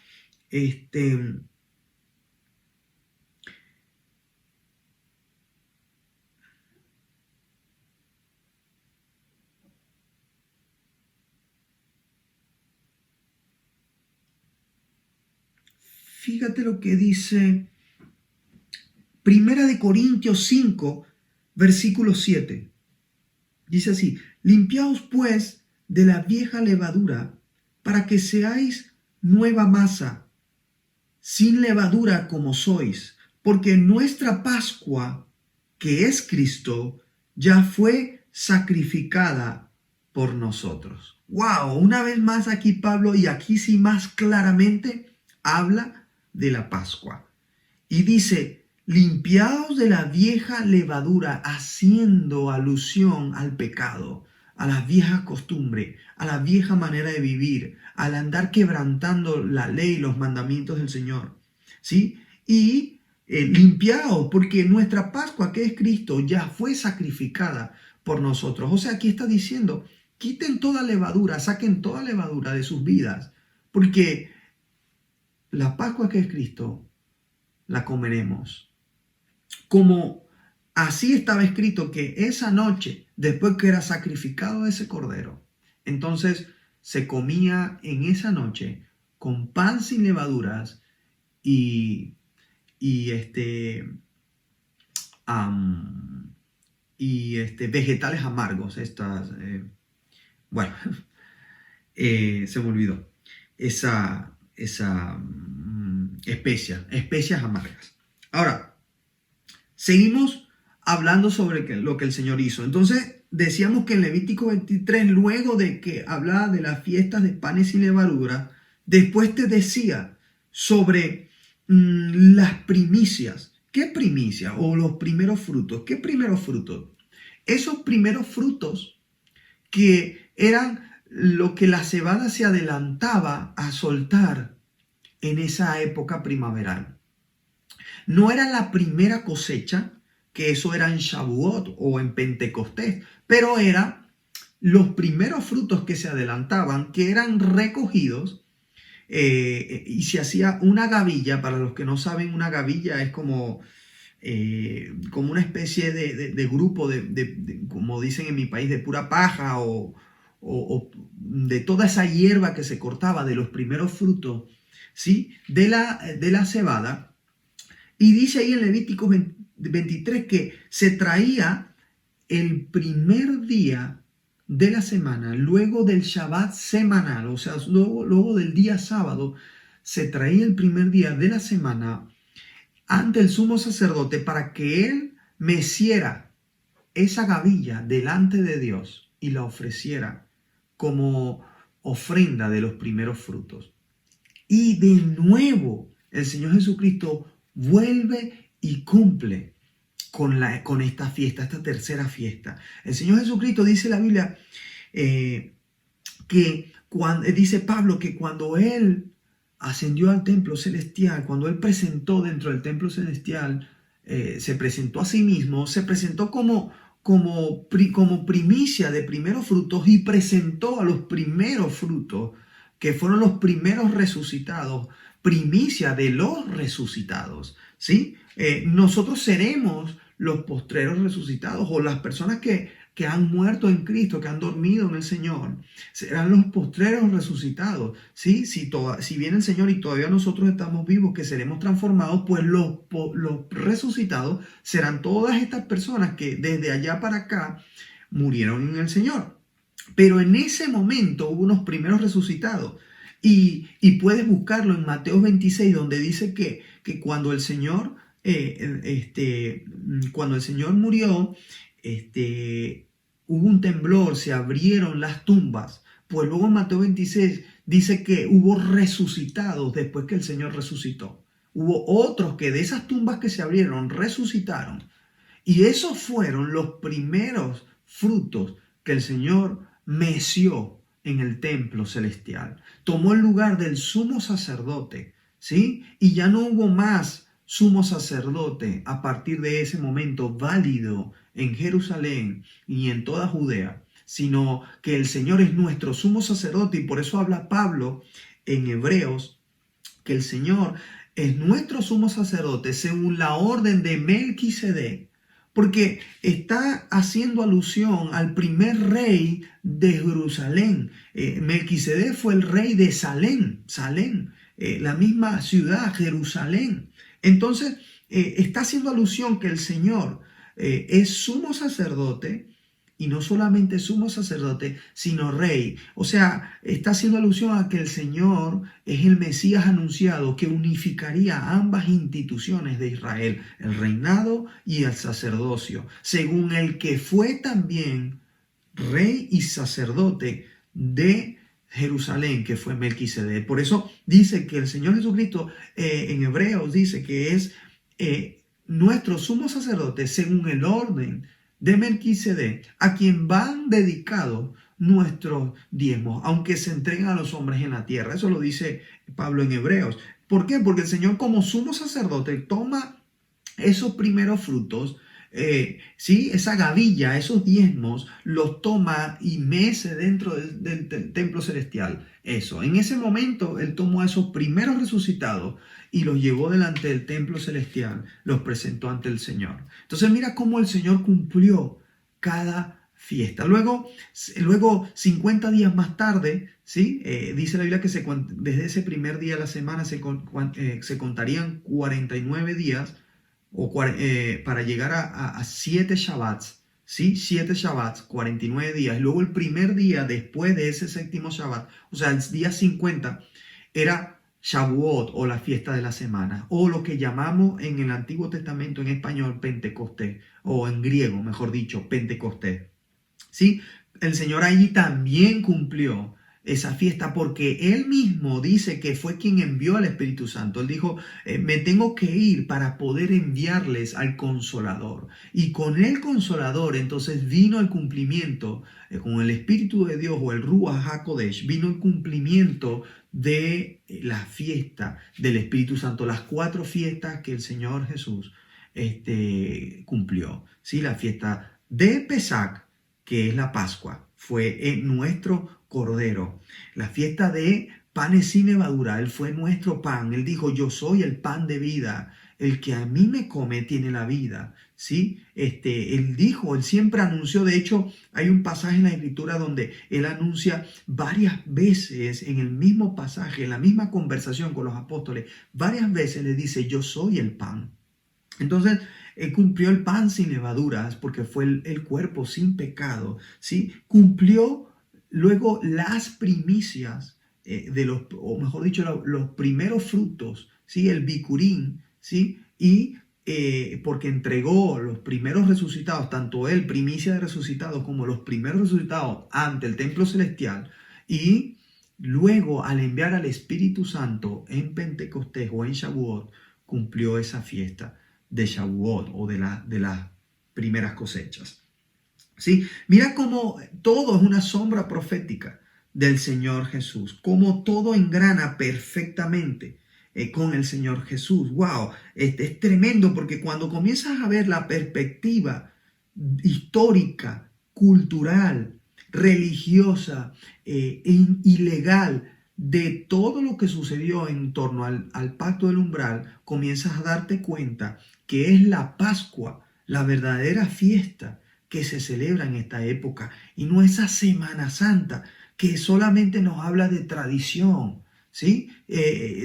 fíjate lo que dice Primera de Corintios 5, versículo 7. Dice así: limpiaos pues de la vieja levadura para que seáis nueva masa, sin levadura como sois, porque nuestra Pascua, que es Cristo, ya fue sacrificada por nosotros. ¡Wow! Una vez más aquí Pablo, y aquí sí más claramente, habla de la Pascua. Y dice: limpiaos de la vieja levadura, haciendo alusión al pecado, a las viejas costumbres, a la vieja manera de vivir, al andar quebrantando la ley, los mandamientos del Señor. ¿Sí? Y limpiaos, porque nuestra Pascua, que es Cristo, ya fue sacrificada por nosotros. O sea, aquí está diciendo: quiten toda levadura, saquen toda levadura de sus vidas, porque la Pascua, que es Cristo, la comeremos. Como así estaba escrito que esa noche, después que era sacrificado ese cordero, entonces se comía en esa noche con pan sin levaduras y vegetales amargos. Se me olvidó. Especias amargas. Ahora, seguimos hablando sobre lo que el Señor hizo. Entonces, decíamos que en Levítico 23, luego de que hablaba de las fiestas de panes sin levadura, después te decía sobre las primicias. ¿Qué primicia? O los primeros frutos. ¿Qué primeros frutos? Esos primeros frutos que eran lo que la cebada se adelantaba a soltar en esa época primaveral. No era la primera cosecha, que eso era en Shavuot o en Pentecostés, pero eran los primeros frutos que se adelantaban, que eran recogidos, y se hacía una gavilla. Para los que no saben, una gavilla es como una especie de grupo, como dicen en mi país, de pura paja o de toda esa hierba que se cortaba de los primeros frutos, ¿sí? de la cebada. Y dice ahí en Levítico 23 que se traía el primer día de la semana, luego del Shabbat semanal, o sea, luego del día sábado, se traía el primer día de la semana ante el sumo sacerdote para que él meciera esa gavilla delante de Dios y la ofreciera como ofrenda de los primeros frutos. Y de nuevo el Señor Jesucristo vuelve y cumple con esta fiesta, esta tercera fiesta. El Señor Jesucristo, dice la Biblia, dice Pablo, que cuando Él ascendió al templo celestial, cuando Él presentó dentro del templo celestial, se presentó a sí mismo, se presentó como primicia de primeros frutos y presentó a los primeros frutos, que fueron los primeros resucitados, primicia de los resucitados, ¿sí? Nosotros seremos los postreros resucitados, o las personas que han muerto en Cristo, que han dormido en el Señor, serán los postreros resucitados, ¿sí? Si viene el Señor y todavía nosotros estamos vivos, que seremos transformados, pues los resucitados serán todas estas personas que desde allá para acá murieron en el Señor. Pero en ese momento hubo unos primeros resucitados. Y puedes buscarlo en Mateo 26, donde dice que cuando el Señor, cuando el Señor murió, hubo un temblor, se abrieron las tumbas. Pues luego en Mateo 26 dice que hubo resucitados después que el Señor resucitó. Hubo otros que de esas tumbas que se abrieron resucitaron. Y esos fueron los primeros frutos que el Señor meció en el templo celestial. Tomó el lugar del sumo sacerdote, ¿sí? Y ya no hubo más sumo sacerdote a partir de ese momento válido en Jerusalén y en toda Judea, sino que el Señor es nuestro sumo sacerdote, y por eso habla Pablo en Hebreos que el Señor es nuestro sumo sacerdote según la orden de Melquisedec, porque está haciendo alusión al primer rey de Jerusalén. Melquisedec fue el rey de Salem, la misma ciudad, Jerusalén. Entonces, está haciendo alusión que el Señor es sumo sacerdote, y no solamente sumo sacerdote, sino rey. O sea, está haciendo alusión a que el Señor es el Mesías anunciado que unificaría ambas instituciones de Israel, el reinado y el sacerdocio, según el que fue también rey y sacerdote de Jerusalén, que fue Melquisedec. Por eso dice que el Señor Jesucristo en Hebreos dice que es nuestro sumo sacerdote según el orden de Melquisedec, a quien van dedicados nuestros diezmos, aunque se entreguen a los hombres en la tierra. Eso lo dice Pablo en Hebreos. ¿Por qué? Porque el Señor, como sumo sacerdote, toma esos primeros frutos, ¿sí? Esa gavilla, esos diezmos, los toma y mece dentro del templo celestial. Eso, en ese momento, Él tomó a esos primeros resucitados y los llevó delante del templo celestial, los presentó ante el Señor. Entonces mira cómo el Señor cumplió cada fiesta. Luego 50 días más tarde, ¿sí? Dice la Biblia que desde ese primer día de la semana se contarían 49 días para llegar a 7 Shabbats, ¿sí? 7 Shabbats, 49 días. Luego el primer día después de ese séptimo Shabbat, o sea, el día 50, era Shavuot, o la fiesta de la semana, o lo que llamamos en el Antiguo Testamento en español Pentecostés, o en griego, mejor dicho, Pentecostés. ¿Sí? El Señor allí también cumplió esa fiesta, porque Él mismo dice que fue quien envió al Espíritu Santo. Él dijo, me tengo que ir para poder enviarles al Consolador. Y con el Consolador entonces vino el cumplimiento, con el Espíritu de Dios, o el Ruach HaKodesh, vino el cumplimiento de la fiesta del Espíritu Santo, las 4 fiestas que el Señor Jesús cumplió. ¿Sí? La fiesta de Pesach, que es la Pascua, fue nuestro Cordero. La fiesta de panes sin levadura, Él fue nuestro pan. Él dijo, yo soy el pan de vida. El que a mí me come tiene la vida. ¿Sí? Él dijo, Él siempre anunció. De hecho, hay un pasaje en la Escritura donde Él anuncia varias veces en el mismo pasaje, en la misma conversación con los apóstoles, varias veces le dice, yo soy el pan. Entonces, Él cumplió el pan sin levaduras porque fue el cuerpo sin pecado, ¿sí? Cumplió luego las primicias o mejor dicho, los primeros frutos, ¿sí? El bicurín, ¿sí? Y porque entregó los primeros resucitados, tanto él, primicia de resucitados, como los primeros resucitados ante el templo celestial, y luego al enviar al Espíritu Santo en Pentecostés o en Shavuot, cumplió esa fiesta de Shavuot o de las primeras cosechas. ¿Sí? Mira cómo todo es una sombra profética del Señor Jesús, cómo todo engrana perfectamente con el Señor Jesús. ¡Wow! Es tremendo porque cuando comienzas a ver la perspectiva histórica, cultural, religiosa y legal de todo lo que sucedió en torno al pacto del umbral, comienzas a darte cuenta que es la Pascua, la verdadera fiesta que se celebra en esta época y no esa Semana Santa que solamente nos habla de tradición, ¿sí?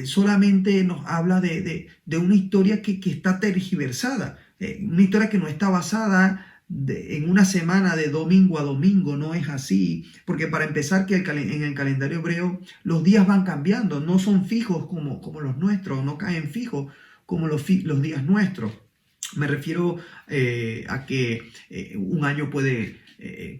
Solamente nos habla de una historia que está tergiversada, una historia que no está basada en una semana de domingo a domingo, no es así, porque para empezar que en el calendario hebreo los días van cambiando, no son fijos como los nuestros, no caen fijos como los días nuestros. Me refiero a que un año puede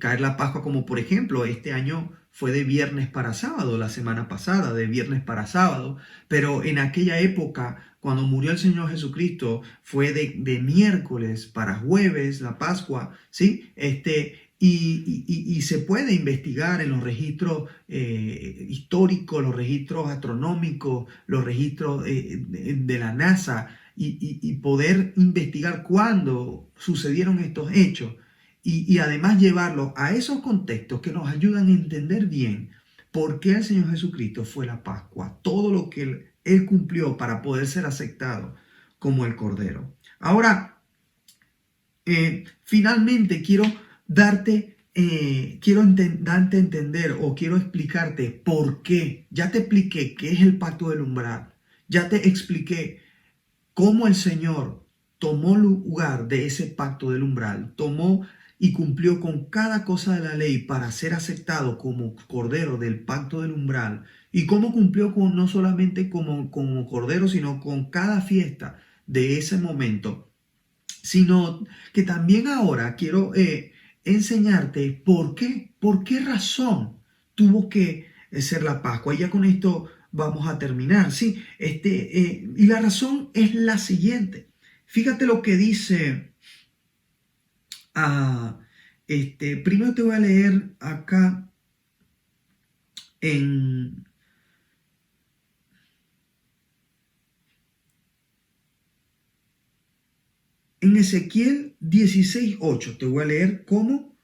caer la Pascua, como por ejemplo este año fue de viernes para sábado, la semana pasada de viernes para sábado, pero en aquella época, cuando murió el Señor Jesucristo, fue de miércoles para jueves, la Pascua, ¿sí? Y se puede investigar en los registros históricos, los registros astronómicos, los registros de la NASA, y poder investigar cuándo sucedieron estos hechos y además llevarlos a esos contextos que nos ayudan a entender bien por qué el Señor Jesucristo fue la Pascua, todo lo que Él cumplió para poder ser aceptado como el Cordero. Ahora, finalmente quiero darte a entender o quiero explicarte por qué. Ya te expliqué qué es el pacto del umbral, ya te expliqué cómo el Señor tomó lugar de ese pacto del umbral, tomó y cumplió con cada cosa de la ley para ser aceptado como cordero del pacto del umbral, y cómo cumplió no solamente como cordero, sino con cada fiesta de ese momento, sino que también ahora quiero enseñarte por qué razón tuvo que ser la Pascua. Y ya con esto vamos a terminar, ¿sí? Y la razón es la siguiente. Fíjate lo que dice. Primero te voy a leer acá en Ezequiel 16:8. Te voy a leer cómo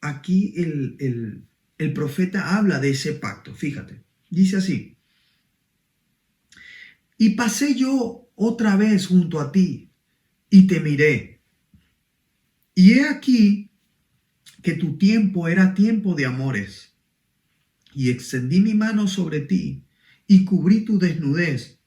aquí el profeta habla de ese pacto. Fíjate, dice así: y pasé yo otra vez junto a ti y te miré, y he aquí que tu tiempo era tiempo de amores, y extendí mi mano sobre ti y cubrí tu desnudez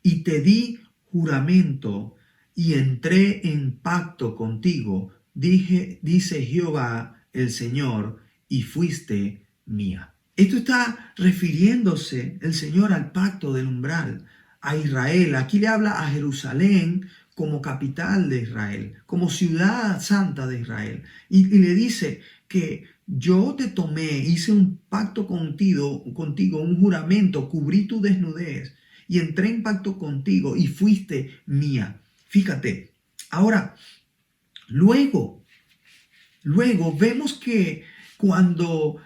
y te di juramento y entré en pacto contigo, dice Jehová el Señor, y fuiste mía. Esto está refiriéndose el Señor al pacto del umbral, a Israel. Aquí le habla a Jerusalén como capital de Israel, como ciudad santa de Israel. Y le dice que yo te tomé, hice un pacto contigo, un juramento, cubrí tu desnudez y entré en pacto contigo y fuiste mía. Fíjate, ahora, luego vemos que cuando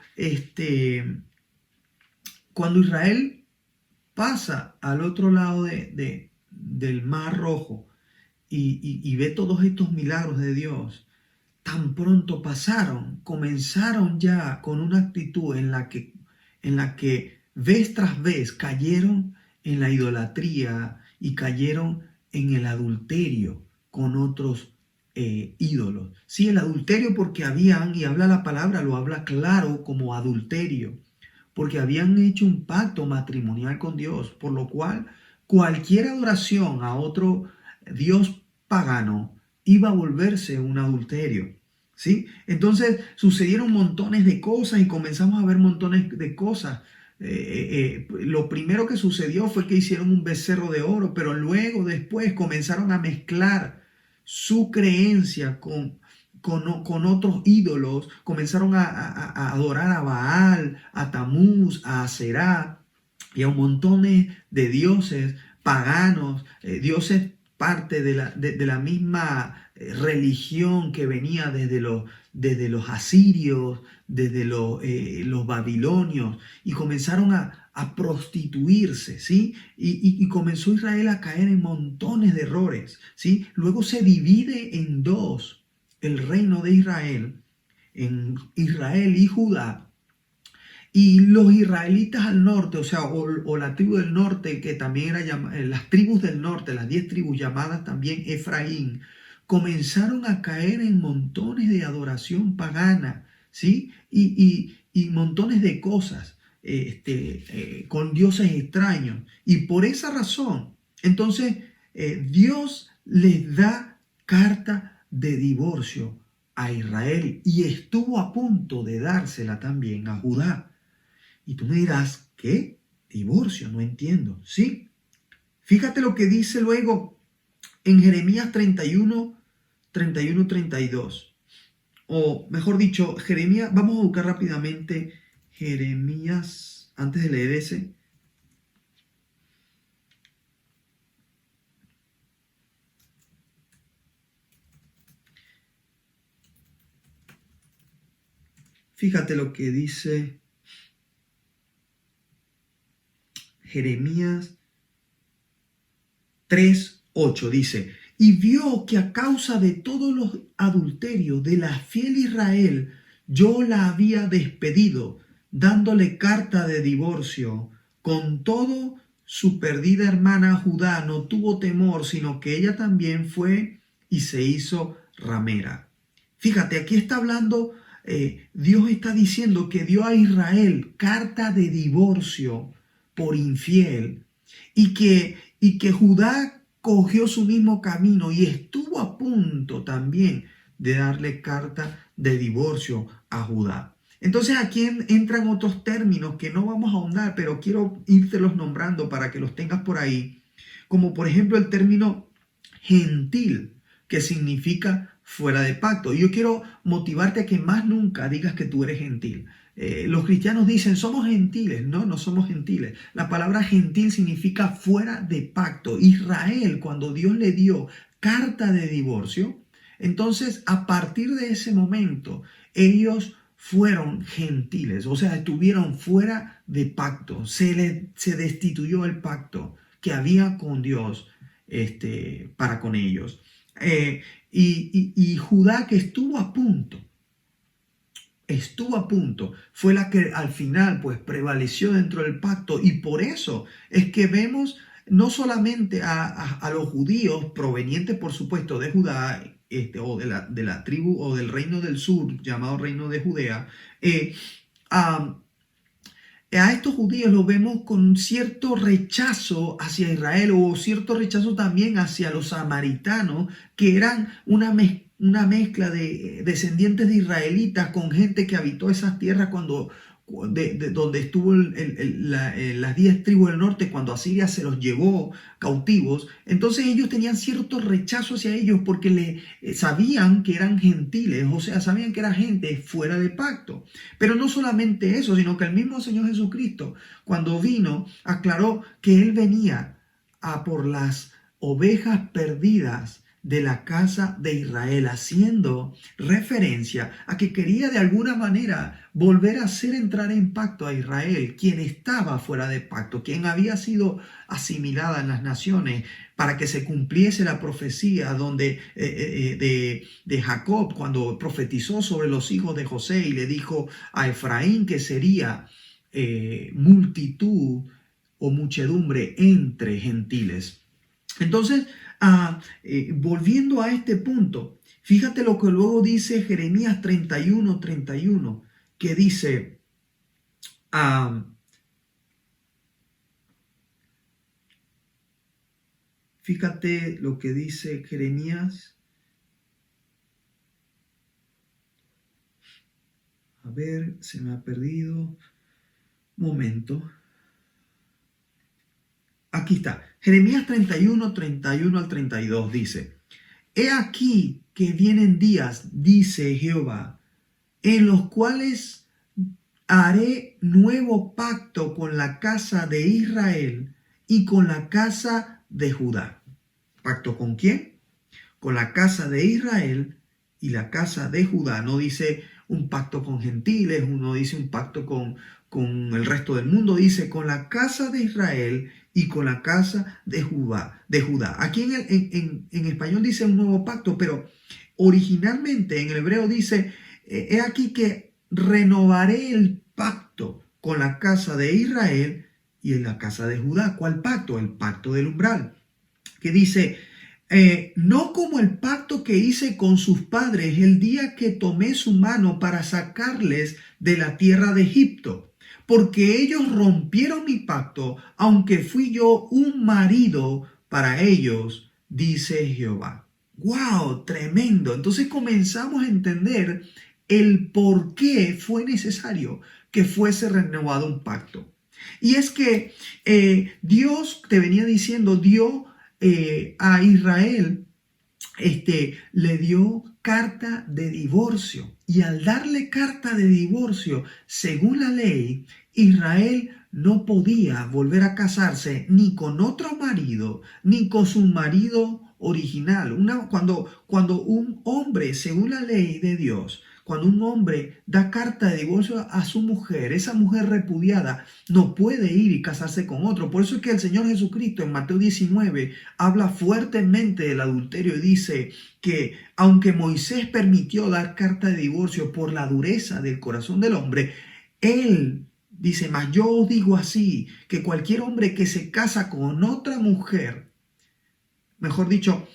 Israel pasa al otro lado del Mar Rojo y ve todos estos milagros de Dios, tan pronto comenzaron ya con una actitud en la que vez tras vez cayeron en la idolatría y cayeron en el adulterio con otros ídolos. Sí, el adulterio porque y habla la palabra, lo habla claro como adulterio, porque habían hecho un pacto matrimonial con Dios, por lo cual cualquier adoración a otro Dios pagano iba a volverse un adulterio. ¿Sí? Entonces sucedieron montones de cosas y comenzamos a ver montones de cosas. Lo primero que sucedió fue que hicieron un becerro de oro, pero luego después comenzaron a mezclar su creencia con otros ídolos, comenzaron a adorar a Baal, a Tamuz, a Aserá y a un montón de dioses paganos, dioses parte de la misma religión que venía desde los asirios, desde los babilonios, y comenzaron a prostituirse, ¿sí? Y comenzó Israel a caer en montones de errores, ¿sí? Luego se divide en dos el reino de Israel, en Israel y Judá. Y los israelitas al norte, o sea, o la tribu del norte, que también era las tribus del norte, las 10 tribus llamadas también Efraín, comenzaron a caer en montones de adoración pagana, ¿sí? Y montones de cosas con dioses extraños. Y por esa razón, entonces, Dios les da carta de divorcio a Israel y estuvo a punto de dársela también a Judá. Y tú me dirás, ¿qué? Divorcio, no entiendo. Sí, fíjate lo que dice luego en Jeremías 31, 31, 32. O mejor dicho, Jeremías, vamos a buscar rápidamente Jeremías, antes de leer ese. Fíjate lo que dice Jeremías 3:8 dice, y vio que a causa de todos los adulterios de la fiel Israel, yo la había despedido, dándole carta de divorcio. Con todo, su perdida hermana Judá no tuvo temor, sino que ella también fue y se hizo ramera. Fíjate, aquí está hablando, Dios está diciendo que dio a Israel carta de divorcio por infiel y que Judá cogió su mismo camino y estuvo a punto también de darle carta de divorcio a Judá. Entonces aquí entran otros términos que no vamos a ahondar, pero quiero los nombrando para que los tengas por ahí, como por ejemplo el término gentil, que significa fuera de pacto. Y yo quiero motivarte a que más nunca digas que tú eres gentil. Los cristianos dicen, somos gentiles. No, no somos gentiles. La palabra gentil significa fuera de pacto. Israel, cuando Dios le dio carta de divorcio, entonces a partir de ese momento, ellos fueron gentiles, o sea, estuvieron fuera de pacto. Se destituyó el pacto que había con Dios para con ellos. Y Judá, que estuvo a punto, fue la que al final pues prevaleció dentro del pacto, y por eso es que vemos no solamente a los judíos provenientes por supuesto de Judá, o de la tribu o del reino del sur llamado reino de Judea, a estos judíos los vemos con cierto rechazo hacia Israel, o cierto rechazo también hacia los samaritanos, que eran una mezcla de descendientes de israelitas con gente que habitó esas tierras donde estuvo las 10 tribus del norte cuando Asiria se los llevó cautivos. Entonces ellos tenían cierto rechazo hacia ellos porque sabían que eran gentiles, o sea, sabían que era gente fuera de pacto. Pero no solamente eso, sino que el mismo Señor Jesucristo, cuando vino, aclaró que Él venía a por las ovejas perdidas de la casa de Israel, haciendo referencia a que quería de alguna manera volver a hacer entrar en pacto a Israel, quien estaba fuera de pacto, quien había sido asimilada en las naciones, para que se cumpliese la profecía de Jacob, cuando profetizó sobre los hijos de José y le dijo a Efraín que sería multitud o muchedumbre entre gentiles. Entonces, volviendo a este punto, fíjate lo que luego dice Jeremías 31, 31, que dice, fíjate lo que dice Jeremías ver, se me ha perdido. Momento. Aquí está. Jeremías 31, 31 al 32 dice: He aquí que vienen días, dice Jehová, en los cuales haré nuevo pacto con la casa de Israel y con la casa de Judá. ¿Pacto con quién? Con la casa de Israel y la casa de Judá. No dice un pacto con gentiles, no dice un pacto con el resto del mundo, dice con la casa de Israel y con la casa de Judá. Aquí en español dice un nuevo pacto, pero originalmente en el hebreo dice, he aquí que renovaré el pacto con la casa de Israel y en la casa de Judá. ¿Cuál pacto? El pacto del umbral, que dice, no como el pacto que hice con sus padres el día que tomé su mano para sacarles de la tierra de Egipto, porque ellos rompieron mi pacto, aunque fui yo un marido para ellos, dice Jehová. ¡Wow! Tremendo. Entonces comenzamos a entender el por qué fue necesario que fuese renovado un pacto. Y es que Dios, te venía diciendo, dio a Israel, le dio carta de divorcio. Y al darle carta de divorcio, según la ley, Israel no podía volver a casarse ni con otro marido, ni con su marido original. Cuando un hombre, según la ley de Dios, cuando un hombre da carta de divorcio a su mujer, esa mujer repudiada no puede ir y casarse con otro. Por eso es que el Señor Jesucristo en Mateo 19 habla fuertemente del adulterio y dice que aunque Moisés permitió dar carta de divorcio por la dureza del corazón del hombre, él dice, mas yo os digo así, que cualquier hombre que se casa con otra mujer, mejor dicho,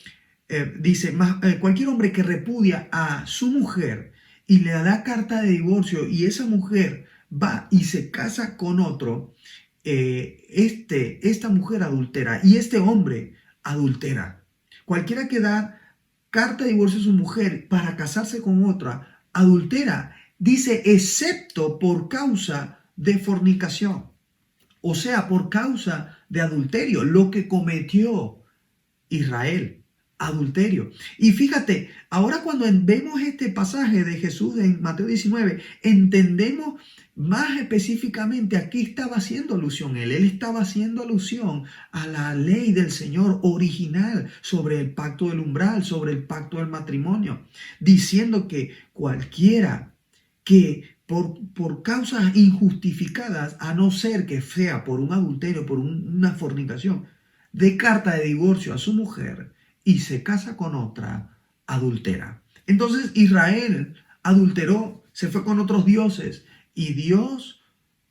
cualquier hombre que repudia a su mujer y le da carta de divorcio y esa mujer va y se casa con otro, esta mujer adultera y este hombre adultera. Cualquiera que da carta de divorcio a su mujer para casarse con otra, adultera, dice, excepto por causa de fornicación. O sea, por causa de adulterio, lo que cometió Israel, adulterio. Y fíjate, ahora cuando vemos este pasaje de Jesús en Mateo 19, entendemos más específicamente a qué estaba haciendo alusión él. Él estaba haciendo alusión a la ley del Señor original sobre el pacto del umbral, sobre el pacto del matrimonio, diciendo que cualquiera que por causas injustificadas, a no ser que sea por un adulterio, por una fornicación, de carta de divorcio a su mujer y se casa con otra, adultera. Entonces Israel adulteró, se fue con otros dioses y Dios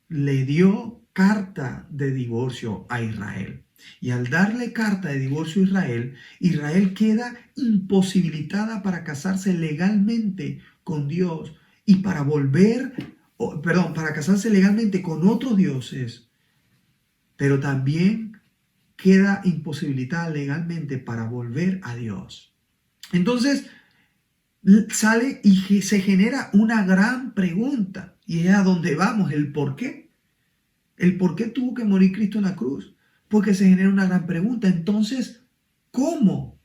le dio carta de divorcio a Israel. Y al darle carta de divorcio a Israel, Israel queda imposibilitada para casarse legalmente con Dios y para para casarse legalmente con otros dioses, pero también queda imposibilitada legalmente para volver a Dios. Entonces sale y se genera una gran pregunta, y es a donde vamos, el por qué. El por qué tuvo que morir Cristo en la cruz. Porque se genera una gran pregunta. Entonces, ¿cómo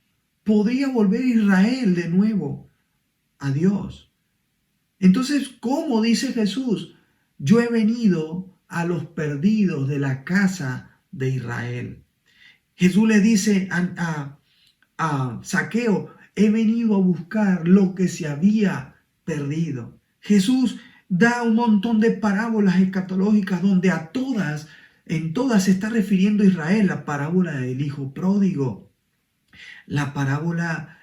podría volver Israel de nuevo a Dios? Entonces, ¿cómo dice Jesús? Yo he venido a los perdidos de la casa de Israel. Jesús le dice a Zaqueo, he venido a buscar lo que se había perdido. Jesús da un montón de parábolas escatológicas donde en todas se está refiriendo a Israel. La parábola del hijo pródigo, la parábola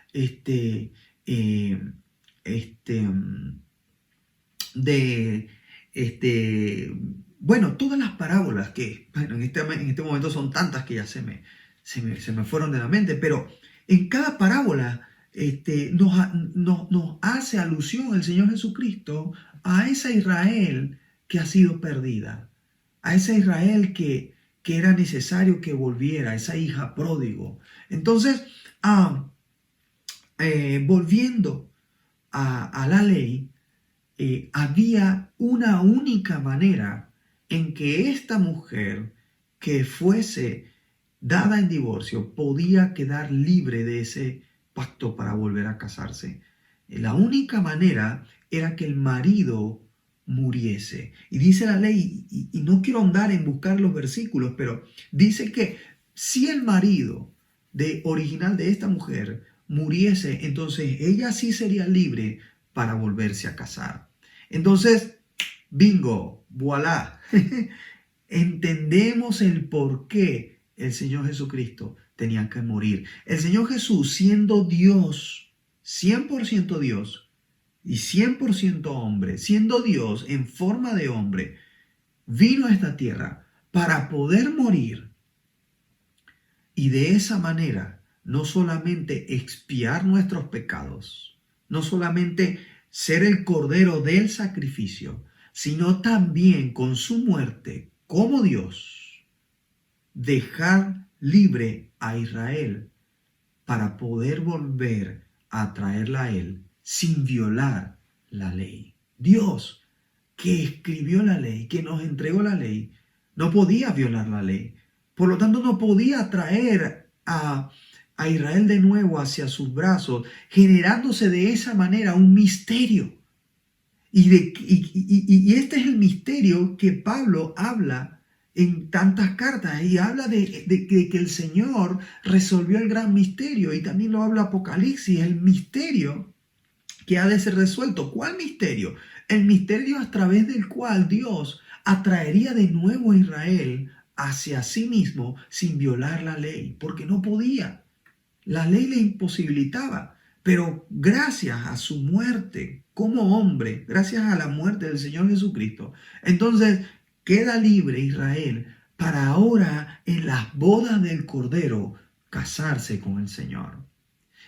todas las parábolas que, en este momento son tantas que ya se me fueron de la mente, pero en cada parábola nos hace alusión el Señor Jesucristo a esa Israel que ha sido perdida, a esa Israel que era necesario que volviera, esa hija pródigo. Entonces, volviendo a la ley, había una única manera en que esta mujer que fuese dada en divorcio podía quedar libre de ese pacto para volver a casarse. La única manera era que el marido muriese. Y dice la ley, y no quiero andar en buscar los versículos, pero dice que si el marido original de esta mujer muriese, entonces ella sí sería libre para volverse a casar. Entonces, bingo, voilà. Entendemos el por qué el Señor Jesucristo tenía que morir. El Señor Jesús, siendo Dios, 100% Dios y 100% hombre, siendo Dios en forma de hombre, vino a esta tierra para poder morir y de esa manera no solamente expiar nuestros pecados, no solamente ser el cordero del sacrificio, sino también con su muerte como Dios, dejar libre a Israel para poder volver a traerla a Él sin violar la ley. Dios, que escribió la ley, que nos entregó la ley, no podía violar la ley. Por lo tanto, no podía traer a Israel de nuevo hacia sus brazos, generándose de esa manera un misterio. Y este es el misterio que Pablo habla en tantas cartas y habla de que el Señor resolvió el gran misterio, y también lo habla Apocalipsis, el misterio que ha de ser resuelto. ¿Cuál misterio? El misterio a través del cual Dios atraería de nuevo a Israel hacia sí mismo sin violar la ley, porque no podía. La ley le imposibilitaba. Pero gracias a su muerte como hombre, gracias a la muerte del Señor Jesucristo, entonces queda libre Israel para ahora en las bodas del Cordero casarse con el Señor.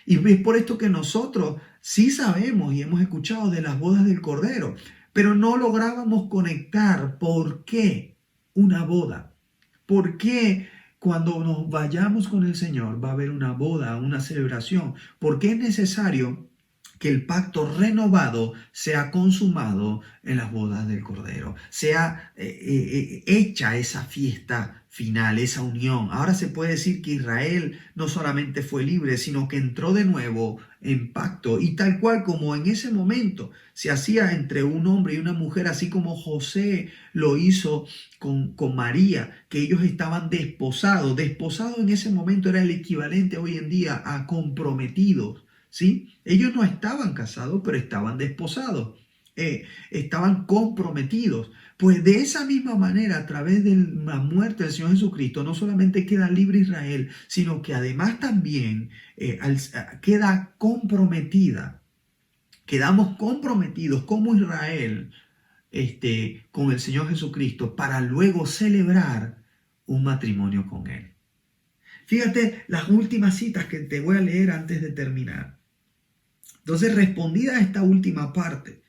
Y es por esto que nosotros sí sabemos y hemos escuchado de las bodas del Cordero, pero no lográbamos conectar por qué una boda. ¿Por qué cuando nos vayamos con el Señor va a haber una boda, una celebración? Porque es necesario que el pacto renovado sea consumado en las bodas del Cordero, sea hecha esa fiesta final, esa unión. Ahora se puede decir que Israel no solamente fue libre, sino que entró de nuevo en pacto, y tal cual como en ese momento se hacía entre un hombre y una mujer, así como José lo hizo con María, que ellos estaban desposados. Desposado en ese momento era el equivalente hoy en día a comprometidos, ¿sí? Ellos no estaban casados, pero estaban desposados, estaban comprometidos. Pues de esa misma manera, a través de la muerte del Señor Jesucristo, no solamente queda libre Israel, sino que además también queda comprometida. Quedamos comprometidos como Israel con el Señor Jesucristo para luego celebrar un matrimonio con Él. Fíjate las últimas citas que te voy a leer antes de terminar. Entonces, respondida a esta última parte,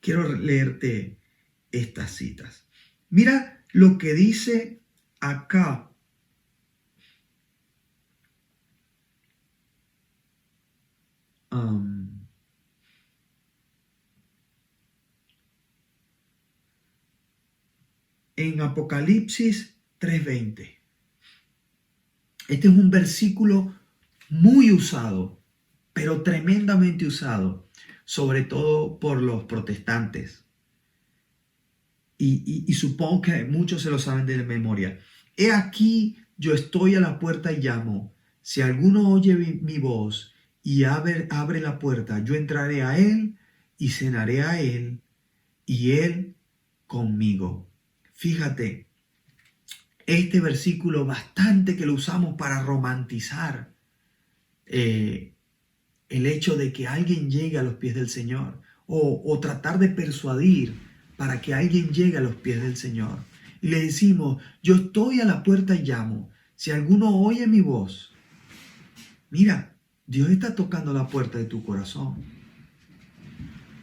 quiero leerte estas citas. Mira lo que dice acá. En Apocalipsis 3:20. Este es un versículo muy usado, pero tremendamente usado, sobre todo por los protestantes. Y supongo que muchos se lo saben de memoria. He aquí, yo estoy a la puerta y llamo. Si alguno oye mi voz y abre la puerta, yo entraré a él y cenaré a él y él conmigo. Fíjate, este versículo bastante que lo usamos para romantizar el hecho de que alguien llegue a los pies del Señor, o tratar de persuadir para que alguien llegue a los pies del Señor. Y le decimos, yo estoy a la puerta y llamo. Si alguno oye mi voz, mira, Dios está tocando la puerta de tu corazón.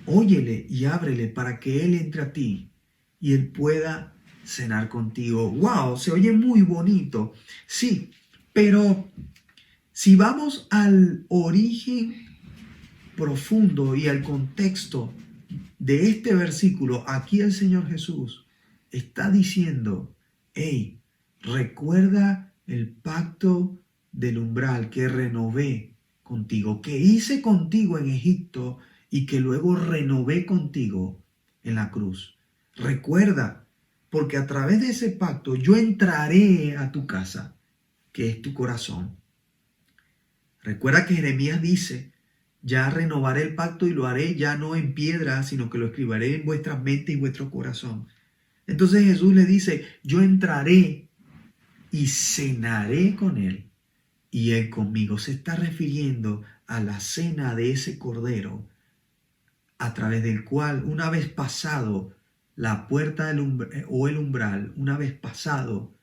Óyele y ábrele para que Él entre a ti y Él pueda cenar contigo. ¡Wow! Se oye muy bonito. Sí, pero si vamos al origen profundo y al contexto de este versículo, aquí el Señor Jesús está diciendo, hey, recuerda el pacto del umbral que renové contigo, que hice contigo en Egipto y que luego renové contigo en la cruz. Recuerda, porque a través de ese pacto yo entraré a tu casa, que es tu corazón. Recuerda que Jeremías dice, ya renovaré el pacto y lo haré ya no en piedra, sino que lo escribiré en vuestras mentes y vuestro corazón. Entonces Jesús le dice, yo entraré y cenaré con él y él conmigo. Se está refiriendo a la cena de ese cordero, a través del cual, una vez pasado la puerta del o el umbral, una vez pasado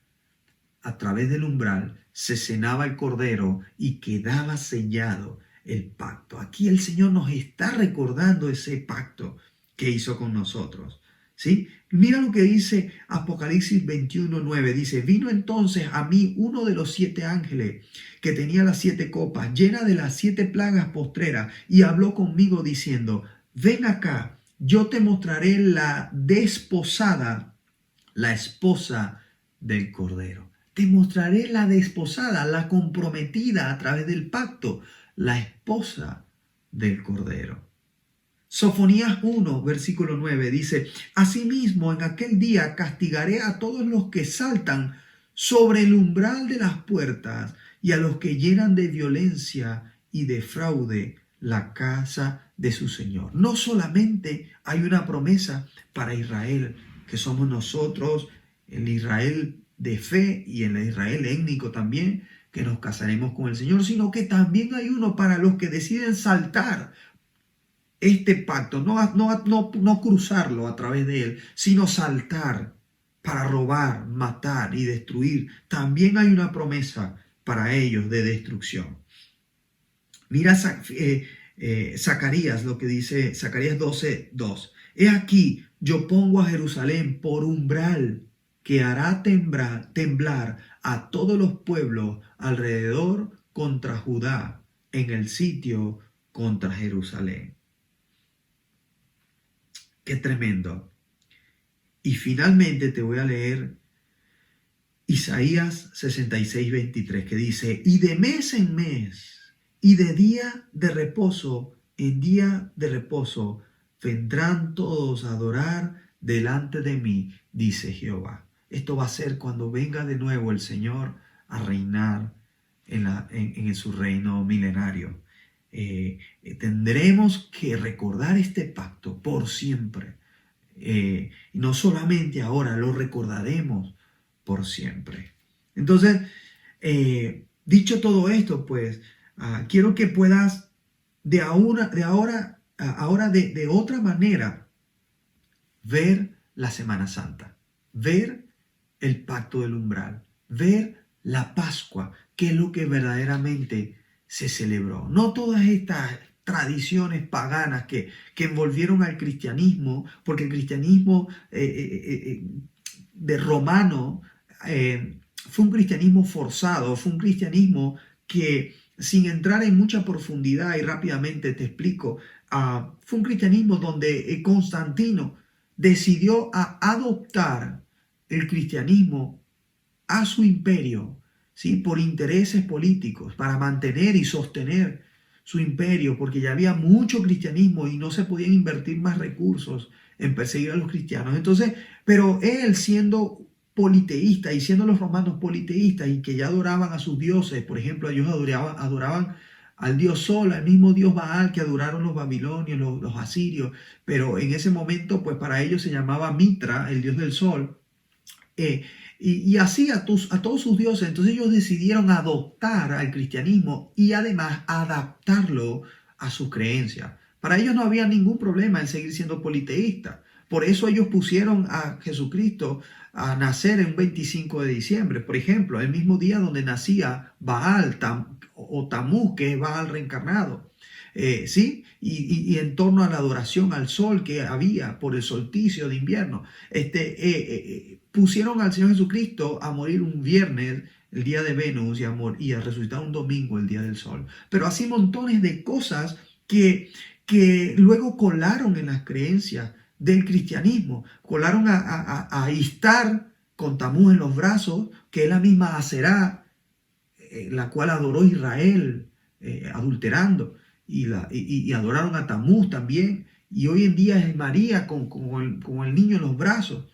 a través del umbral, se cenaba el cordero y quedaba sellado el pacto. Aquí el Señor nos está recordando ese pacto que hizo con nosotros. ¿Sí? Mira lo que dice Apocalipsis 21:9. Dice, vino entonces a mí uno de los 7 ángeles que tenía las 7 copas, llena de las 7 plagas postreras, y habló conmigo diciendo, ven acá, yo te mostraré la desposada, la esposa del Cordero. Te mostraré la desposada, la comprometida a través del pacto, la esposa del Cordero. Sofonías 1, versículo 9 dice, asimismo en aquel día castigaré a todos los que saltan sobre el umbral de las puertas y a los que llenan de violencia y de fraude la casa de su Señor. No solamente hay una promesa para Israel, que somos nosotros, el Israel de fe y el Israel étnico también, que nos casaremos con el Señor, sino que también hay uno para los que deciden saltar este pacto, no cruzarlo a través de él, sino saltar para robar, matar y destruir. También hay una promesa para ellos de destrucción. Mira Zacarías, lo que dice Zacarías 12:2. He aquí, yo pongo a Jerusalén por umbral que hará temblar a todos los pueblos alrededor contra Judá, en el sitio contra Jerusalén. Qué tremendo. Y finalmente te voy a leer Isaías 66:23, que dice, y de mes en mes, y de día de reposo en día de reposo, vendrán todos a adorar delante de mí, dice Jehová. Esto va a ser cuando venga de nuevo el Señor a reinar en su reino milenario. Tendremos que recordar este pacto por siempre. Y no solamente ahora, lo recordaremos por siempre. Entonces, dicho todo esto, pues, quiero que puedas de otra manera ver la Semana Santa, ver el pacto del umbral, ver la Pascua, que es lo que verdaderamente se celebró. No todas estas tradiciones paganas que envolvieron al cristianismo, porque el cristianismo de romano fue un cristianismo forzado, fue un cristianismo que, sin entrar en mucha profundidad y rápidamente te explico, fue un cristianismo donde Constantino decidió adoptar el cristianismo a su imperio, ¿sí? Por intereses políticos, para mantener y sostener su imperio, porque ya había mucho cristianismo y no se podían invertir más recursos en perseguir a los cristianos. Entonces, pero él, siendo politeísta y siendo los romanos politeístas y que ya adoraban a sus dioses, por ejemplo, ellos adoraban al dios Sol, al mismo dios Baal que adoraron los babilonios, los asirios, pero en ese momento, pues para ellos se llamaba Mitra, el dios del sol. Y así a todos sus dioses. Entonces ellos decidieron adoptar al cristianismo y además adaptarlo a sus creencias. Para ellos no había ningún problema en seguir siendo politeístas. Por eso ellos pusieron a Jesucristo a nacer en un 25 de diciembre. Por ejemplo, el mismo día donde nacía Baal o Tamuz, que es Baal reencarnado. ¿Sí? Y en torno a la adoración al sol que había por el solsticio de invierno. Pusieron al Señor Jesucristo a morir un viernes, el día de Venus, y a resucitar un domingo, el día del sol. Pero así montones de cosas que que luego colaron en las creencias del cristianismo, colaron a Istar con Tamuz en los brazos, que es la misma Aserá, la cual adoró Israel adulterando, y adoraron a Tamuz también, y hoy en día es María con el niño en los brazos.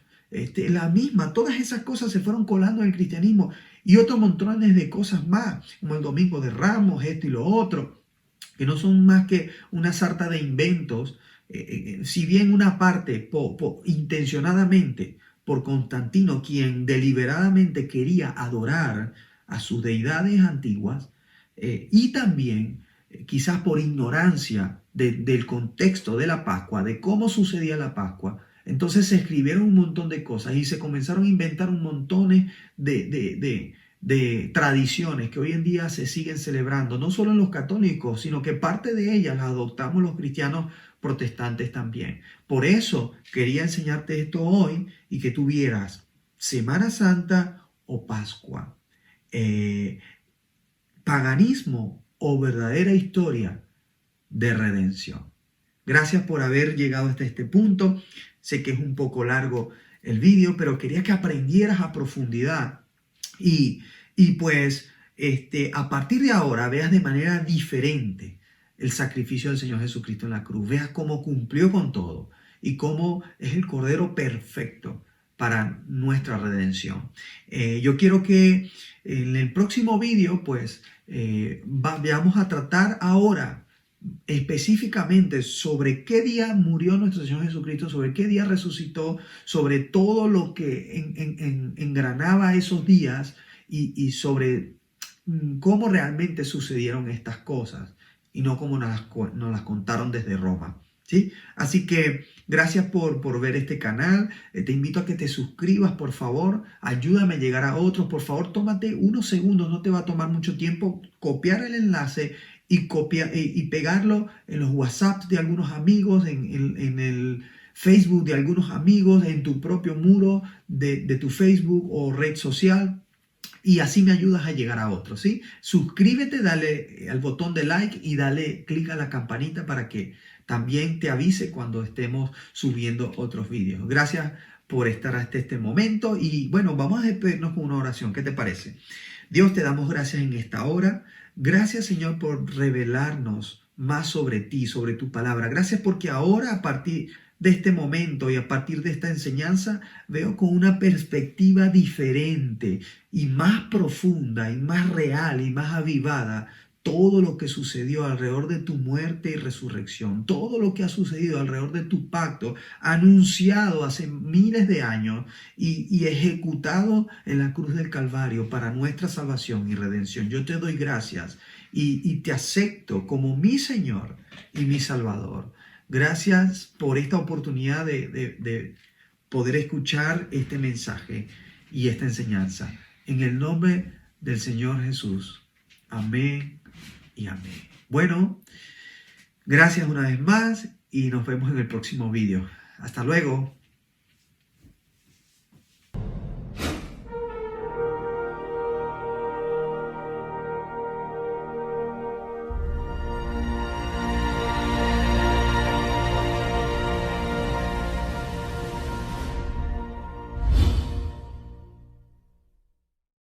La misma, todas esas cosas se fueron colando en el cristianismo y otros montones de cosas más, como el Domingo de Ramos, esto y lo otro, que no son más que una sarta de inventos, si bien una parte intencionadamente por Constantino, quien deliberadamente quería adorar a sus deidades antiguas, y también quizás por ignorancia del contexto de la Pascua, de cómo sucedía la Pascua. Entonces se escribieron un montón de cosas y se comenzaron a inventar un montón de tradiciones que hoy en día se siguen celebrando, no solo en los católicos, sino que parte de ellas las adoptamos los cristianos protestantes también. Por eso quería enseñarte esto hoy y que tuvieras Semana Santa o Pascua, paganismo o verdadera historia de redención. Gracias por haber llegado hasta este punto. Sé que es un poco largo el vídeo, pero quería que aprendieras a profundidad y pues a partir de ahora veas de manera diferente el sacrificio del Señor Jesucristo en la cruz. Veas cómo cumplió con todo y cómo es el Cordero perfecto para nuestra redención. Yo quiero que en el próximo vídeo pues vamos a tratar ahora específicamente sobre qué día murió nuestro Señor Jesucristo, sobre qué día resucitó, sobre todo lo que engranaba esos días y sobre cómo realmente sucedieron estas cosas y no como nos las contaron desde Roma. ¿Sí? Así que gracias por ver este canal. Te invito a que te suscribas, por favor. Ayúdame a llegar a otros. Por favor, tómate unos segundos, no te va a tomar mucho tiempo. Copiar el enlace y pegarlo en los WhatsApp de algunos amigos, en el Facebook de algunos amigos, en tu propio muro de tu Facebook o red social. Y así me ayudas a llegar a otros, ¿sí? Suscríbete, dale al botón de like y dale clic a la campanita para que también te avise cuando estemos subiendo otros vídeos. Gracias por estar hasta este momento y bueno, vamos a despedirnos con una oración. ¿Qué te parece? Dios, te damos gracias en esta hora. Gracias, Señor, por revelarnos más sobre ti, sobre tu palabra. Gracias porque ahora, a partir de este momento y a partir de esta enseñanza, veo con una perspectiva diferente y más profunda y más real y más avivada todo lo que sucedió alrededor de tu muerte y resurrección, todo lo que ha sucedido alrededor de tu pacto, anunciado hace miles de años y ejecutado en la cruz del Calvario para nuestra salvación y redención. Yo te doy gracias y te acepto como mi Señor y mi Salvador. Gracias por esta oportunidad de poder escuchar este mensaje y esta enseñanza. En el nombre del Señor Jesús. Amén y amén. Bueno, gracias una vez más y nos vemos en el próximo vídeo. Hasta luego.